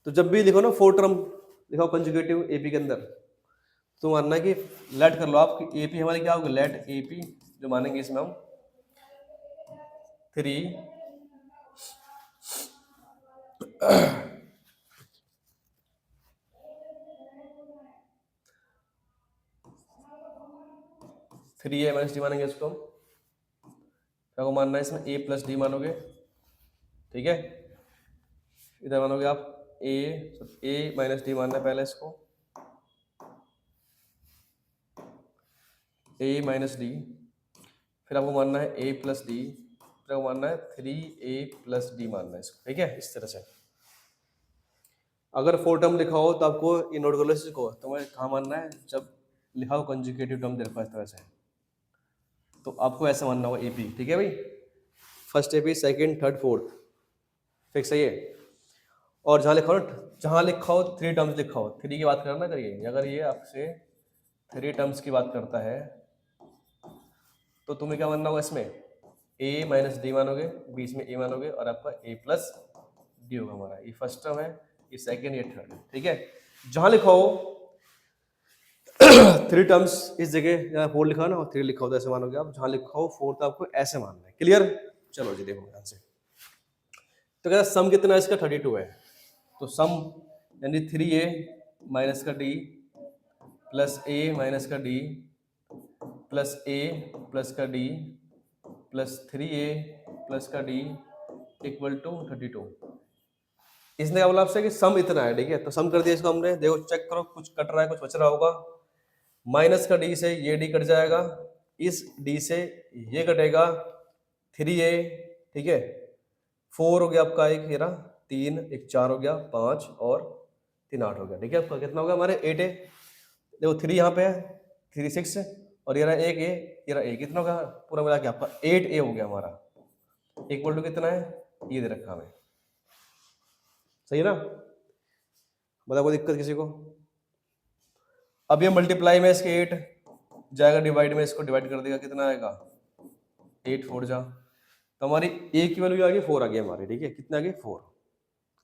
तो जब भी लिखो ना 4 टर्म लिखाओ कंजुगेटिव एपी के अंदर, तो मानना है कि लेट कर लो आप कि एपी हमारी क्या होगी, लेट एपी, जो मानेंगे इसमें हम 3 3a माइनस डी मानेंगे इसको हम। क्या को मानना है इसमें, a प्लस डी मानोगे। ठीक है, इधर मानोगे आप a माइनस डी मानना है पहले इसको, a माइनस डी, फिर आपको मानना है a प्लस डी, फिर आपको मानना है 3a प्लस डी मानना है इसको। ठीक है, इस तरह से। अगर 4 टर्म लिखा हो तो आपको ये नोट कर लो इसको, तुम्हें कहाँ मानना है, जब लिखा हो कंजुगेटिव टर्म दे रखा है इस तरह से, तो आपको ऐसा मानना होगा एपी। ठीक है भाई, first AP, second, third, fourth, fix है ये। और जहाँ लिखा हो, जहाँ लिखा हो 3 टर्म्स लिखा हो, 3 की बात करना करिए। अगर ये आपसे 3 टर्म्स की बात करता है तो तुम्हें क्या मानना होगा इसमें, a माइनस डी मानोगे, बीच में a मानोगे, और आपका a प्लस डी होगा हमारा। ये फर्स्ट टर्म है, ये सेकंड, ये थर्ड है। ठीक है, जहाँ लिखा हो 3 टर्म्स इस जगह 4 लिखा हो ना, और 3 लिखा हो तो ऐसे मानोगे आप। जहाँ लिखा हो 4 तो आपको ऐसे मानना है। क्लियर। चलो जी देखो ध्यान से। तो कहता सम कितना है इसका, 32 है। तो सम यानी 3a माइनस का डी प्लस a माइनस का डी प्लस a प्लस का डी प्लस 3a प्लस का डी इक्वल टू 32। इसने क्या बोला आपसे कि सम इतना है। ठीक है, तो सम कर दिया इसको हमने। देखो चेक करो, कुछ कट रहा है, कुछ बच रहा होगा। माइनस का डी से ये डी कट जाएगा, इस डी से ये कटेगा, 3a, ठीक है, 4 हो गया आपका, एक हेरा 3, एक 4 हो गया 5, और 3 8 हो गया, ठीक है। आपका कितना होगा हमारे 8 है, देखो 3 यहाँ पे है, 3 6 और ये रहा 1 ए, ये रहा 1, कितना होगा पूरा मिला के आपका 8 ए हो गया हमारा। इक्वल टू कितना है, ये दे रखा हमें, सही है ना। बताओ कोई दिक्कत किसी को। अब ये मल्टीप्लाई में इसके 8 जाएगा, डिवाइड में इसको डिवाइड कर देगा, कितना आएगा 8 4 जा, तो हमारी ए की वैल्यू आ गई 4 आ गई हमारी, ठीक है। कितना आ गई 4,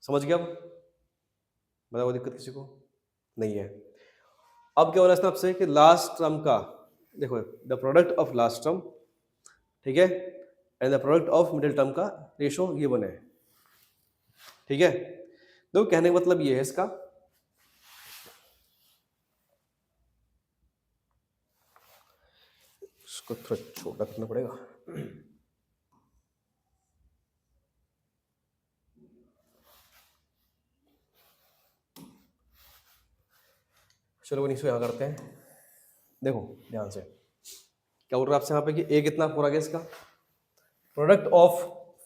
समझ गया। अब बताओ कोई दिक्कत किसी को नहीं है। अब क्या होना है आपसे कि लास्ट टर्म का देखो, the product of last term, ठीक है, and the product of middle term का रेशो ये बने, ठीक है। तो कहने का मतलब ये है इसका, इसको थोड़ा छोटा करना पड़ेगा। चलो इसको यहाँ करते हैं। देखो ध्यान से क्या बोल रहा है आपसे यहाँ पे कि ए कितना 4 आ गया इसका, product of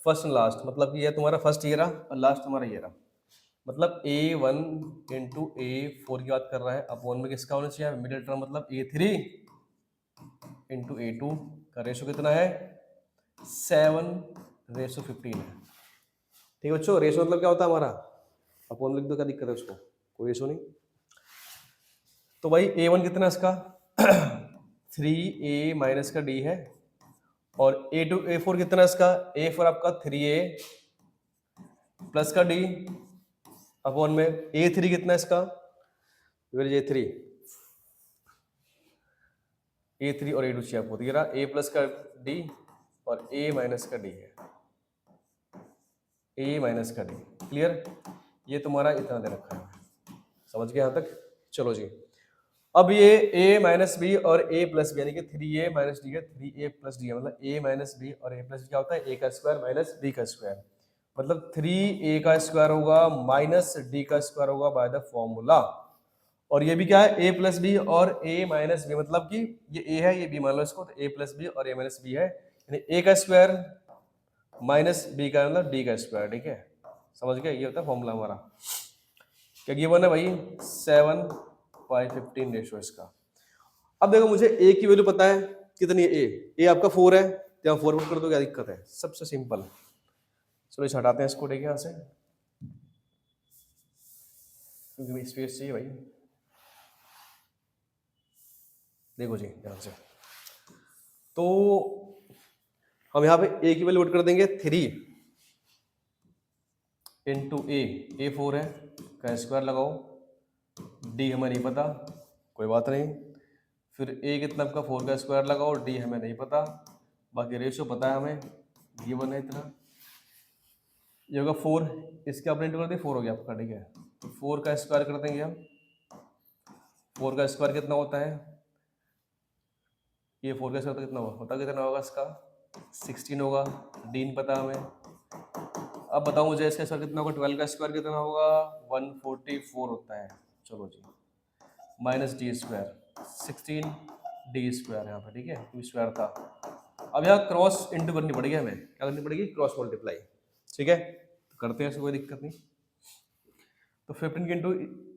first and last, मतलब कि ये तुम्हारा फर्स्ट ये रहा और लास्ट तुम्हारा ये रहा, मतलब A1 इंटू A4 की बात कर रहा है। अपॉन में किसका होना चाहिए मिडिल टर्म, मतलब A3 इंटू A2 का रेशो कितना है 7:15 है, ठीक है बच्चों। रेशो मतलब क्या होता है हमारा, अपॉन लिख दो, क्या दिक्कत है उसको, कोई रेशो नहीं। तो भाई A1 कितना है इसका 3A माइनस का D है, और A4 कितना है इसका, A4 आपका 3A प्लस का D अपॉन में A3 कितना है इसका, A3 A3 और A2 चाहिए आपको, तो ये रहा A प्लस का D और A माइनस का D है, A माइनस का D, क्लियर। ये तुम्हारा इतना दे रखा है, समझ गए यहाँ तक। चलो जी, अब ये A माइनस बी और A प्लस बी, यानी कि 3A माइनस डी है, 3A प्लस डी है, मतलब A माइनस बी और A प्लस बी क्या होता है, A का स्क्वायर माइनस B का स्क्वायर, मतलब 3A का स्क्वायर होगा माइनस D का स्क्वायर होगा बाय द फॉर्मूला। और ये भी क्या है A प्लस बी और A माइनस बी, मतलब कि ये A है ये B मान लो इसको, तो A प्लस बी और A माइनस बी है, यानी A का स्क्वायर माइनस B का मतलब D का स्क्वायर, ठीक है। समझ गए, ये होता है फॉर्मूला हमारा। क्या गिवन है भाई 7:15 रेशो इसका। अब देखो मुझे ए की वैल्यू पता है कितनी है, ए आपका 4 है, तो यहाँ 4 कर दो, क्या दिक्कत है, सबसे सिंपल। चलो इसे हटाते हैं इसको, ठीक है यहाँ से, क्योंकि स्पेस चाहिए भाई। देखो जी ध्यान से, तो हम यहाँ पे ए की वैल्यू पुट कर देंगे 3 इंटू ए 4 है का स्क्वायर लगाओ, डी हमें नहीं पता, कोई बात नहीं। फिर ए कितना आपका 4 का स्क्वायर लगाओ, डी हमें नहीं पता, बाकी रेशो पता है हमें, ये बना इतना, ये होगा 4, इसके अपने इंटू कर दिए 4 हो गया आपका, ठीक है। तो 4 का स्क्वायर कर देंगे हम, 4 का स्क्वायर कितना होता है, ये 4 का स्क्वायर कितना होगा, कितना होगा इसका 16 होगा, डी नहीं पता हमें। अब बताओ मुझे इसका स्क्वायर कितना होगा, 12 का स्क्वायर कितना होगा 144 होता है। चलो जी, minus d square 16 d square यहाँ पे, ठीक है, क्योंकि स्क्वायर था। अब यहाँ क्रॉस इंटू करनी पड़ेगी हमें, क्या करनी पड़ेगी, क्रॉस मल्टीप्लाई, ठीक है। तो करते हैं, इसको कोई दिक्कत नहीं। तो 15 की इंटू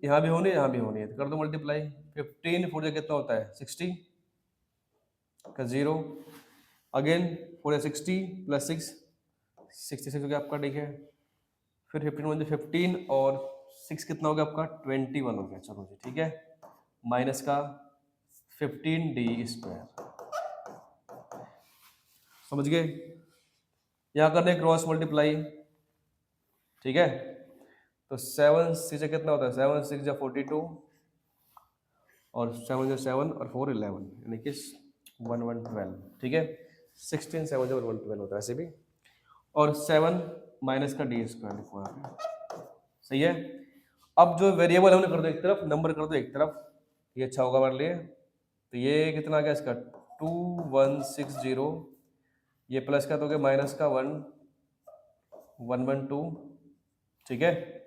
यहाँ भी होनी है यहाँ भी होनी है, तो कर दो मल्टीप्लाई। 15 4 कितना होता है 60 का 0, अगेन 4 60 प्लस 6 66 हो गया आपका, ठीक है। फिर 15 1 15 और 6 कितना हो गया आपका 21 हो गया। चलो जी ठीक है, माइनस का 15 डी स्क्वायर, समझ गए। यहाँ करने क्रॉस मल्टीप्लाई, ठीक है। तो 7 6 कितना होता है, 7 6 जा 42 और 7 जा 7 और 4 11, यानी कि 1 1 12, ठीक है। 16 7 जा 1 12 होता है ऐसे भी, और 7 माइनस का डी स्क्वायर लिखो यहाँ पे, सही है। अब जो वेरिएबल हमने कर दो एक तरफ, नंबर कर दो एक तरफ, ये अच्छा होगा हमारे लिए। तो ये कितना आ गया इसका 2160, ये प्लस का तो गया माइनस का 112, ठीक है।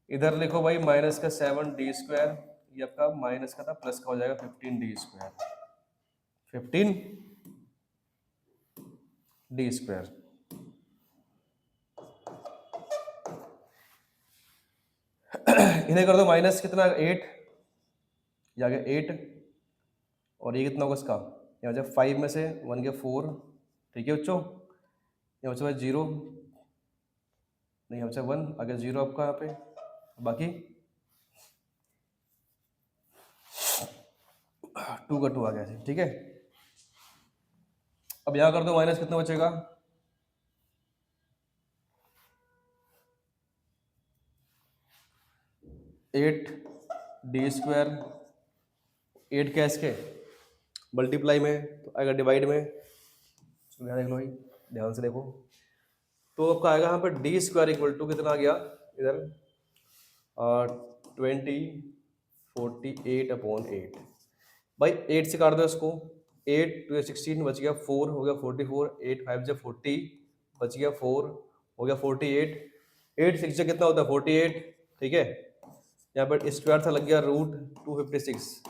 इधर लिखो भाई माइनस का 7 डी स्क्वायर, ये आपका माइनस का था प्लस का हो जाएगा 15 डी स्क्वायर, 15 डी स्क्वायर। इन्हें कर दो माइनस कितना 8, ये आ गया 8, और ये कितना होगा इसका, यहाँ जब 5 में से 1 के 4, ठीक है बच्चों, यहाँ बच्चा 0, नहीं बच्चा 1 आ गया, 0 आपका यहाँ पे, बाकी 2 का 2 आ गया, ठीक है। अब यहाँ कर दो माइनस, कितना बचेगा, 8d², 8 क्या इसके मल्टीप्लाई में तो आएगा डिवाइड में, चलो यहाँ देख लो भाई, ध्यान से देखो, तो आपका आएगा यहाँ पर d² इक्वल टू कितना आ गया इधर 20/48 भाई 8 से काट दो इसको, 8 2 16 बच गया 4 हो गया 44, 8 5 जा 40 बच गया 4 हो गया 48, 8 6 कितना होता है 48, ठीक है। यहाँ पर स्क्वायर था लग गया √256।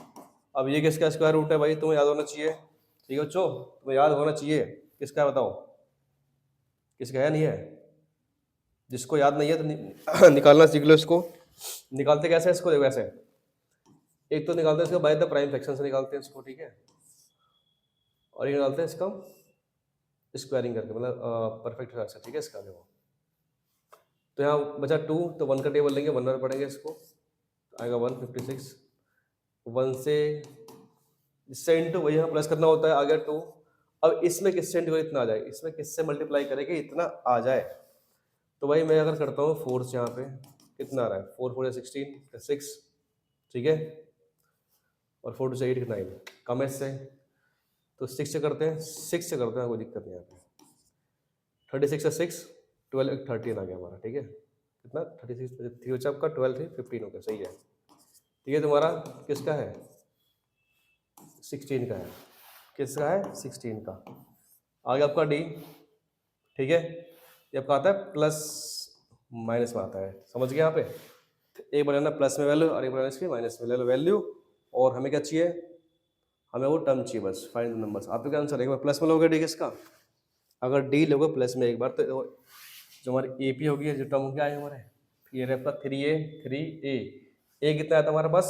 अब ये किसका स्क्वायर रूट है भाई, तुम्हें याद होना चाहिए, ठीक है बच्चों, तुम्हें याद होना चाहिए किसका है, बताओ किसका है, नहीं है, जिसको याद नहीं है तो निकालना सीख लो इसको। निकालते कैसे इसको, देखो ऐसे, एक तो निकालते हैं इसका बाय द प्राइम फ्रैक्शन से निकालते हैं इसको, ठीक है, और ये निकालते हैं इसका स्क्वायरिंग करके, मतलब परफेक्ट फ्रैक्शन, ठीक है इसका देखो। तो यहाँ बचा 2, तो 1 का टेबल लेंगे, 1 पर पढ़ेंगे इसको, आएगा 156, 1 से इससे इंटू वही यहाँ प्लस करना होता है, आ गया 2। अब इसमें किससे इंटू इतना आ जाए, इसमें किससे मल्टीप्लाई करेंगे इतना आ जाए, तो भाई मैं अगर करता हूँ 4 से, यहाँ पे कितना आ रहा है 4 4 16 6, ठीक है, और 4 2 से 8 9, कम है इससे, तो 6 से करते हैं, 6 से करते हैं, कोई दिक्कत नहीं आता, 36 से 6 12 13 आ गया हमारा, ठीक है, कितना 36 3 बचा आपका 12 3 15 हो गया, सही है, ठीक है। तुम्हारा किसका है 16 का है, किसका है 16 का, आ गया आपका डी, ठीक है। ये आपका आता है प्लस माइनस में आता है, समझ गए यहाँ पे, एक बनाना प्लस में वैल्यू और एक बनाना इसकी माइनस में वैल्यू, और हमें क्या चाहिए, हमें वो टर्म चाहिए बस, फाइंड द नंबर्स। आपका क्या आंसर है, एक बार प्लस में लोगे डी किसका, अगर डी लोगे प्लस में एक बार, तो जो हमारी ए पी होगी, जो टर्म क्या है हमारे, ये रहे आपका 3a 3a, ए कितना आया था हमारा पास,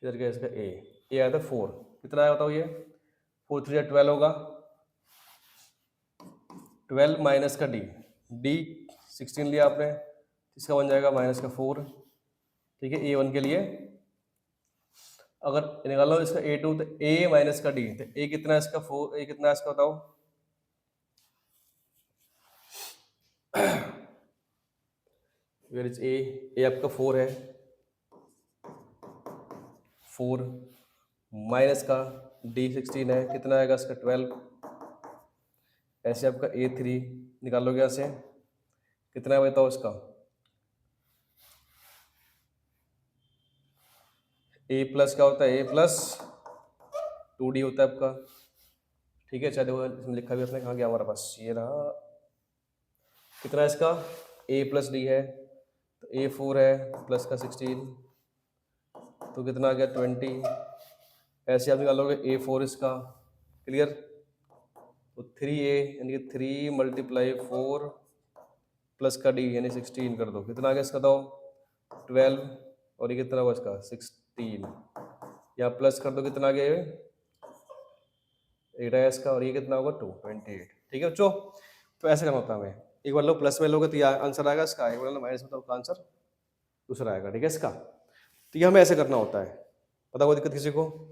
किधर गया इसका ए आया था 4, कितना आया बताओ, ये 4 3 12 होगा, 12 माइनस का डी 16 लिया आपने, इसका बन जाएगा माइनस का 4, ठीक है, A1 के लिए। अगर निकालो इसका A2, तो A माइनस का डी, तो A कितना है इसका 4, A कितना है इसका बताओ, वेयर इज A आपका 4 है, 4 माइनस का डी 16 है, कितना आएगा इसका 12, ऐसे आपका A3 निकालोगे यहाँ से, कितना है बताओ इसका, A प्लस क्या होता है, A प्लस 2D होता है आपका, ठीक है। अच्छा देखो इसमें लिखा भी अपने, कहाँ गया हमारे पास, ये रहा, कितना है इसका A प्लस डी है, तो A4 है प्लस का 16, तो कितना आ गया 20, ऐसे आप निकालोगे A4 इसका, क्लियर, तो 3a यानी कि 3 × 4 प्लस का डी यानी 16 कर दो, कितना आ गया इसका दो 12, और ये कितना होगा इसका 16, यहाँ प्लस कर दो, कितना आ गया ये 8 आया इसका, और ये कितना होगा 28, ठीक है बच्चों। तो ऐसे करना होता है हमें, एक बार लो प्लस में लोगे तो ये आंसर आएगा इसका, एक बार लो माइनस में तो आंसर दूसरा आएगा, ठीक है इसका। तो ये हमें ऐसे करना होता है, पता कोई दिक्कत किसी को।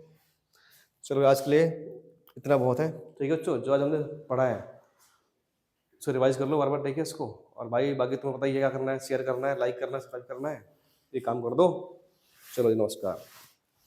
चलो आज के लिए इतना बहुत है, ठीक है बच्चों, जो आज हमने पढ़ा है उसको रिवाइज कर लो बार बार, देखिए इसको, और भाई बाकी तुम्हें पता ही है क्या करना है, शेयर करना है, लाइक करना है, सब्सक्राइब करना है, ये काम कर दो। चलो जी नमस्कार।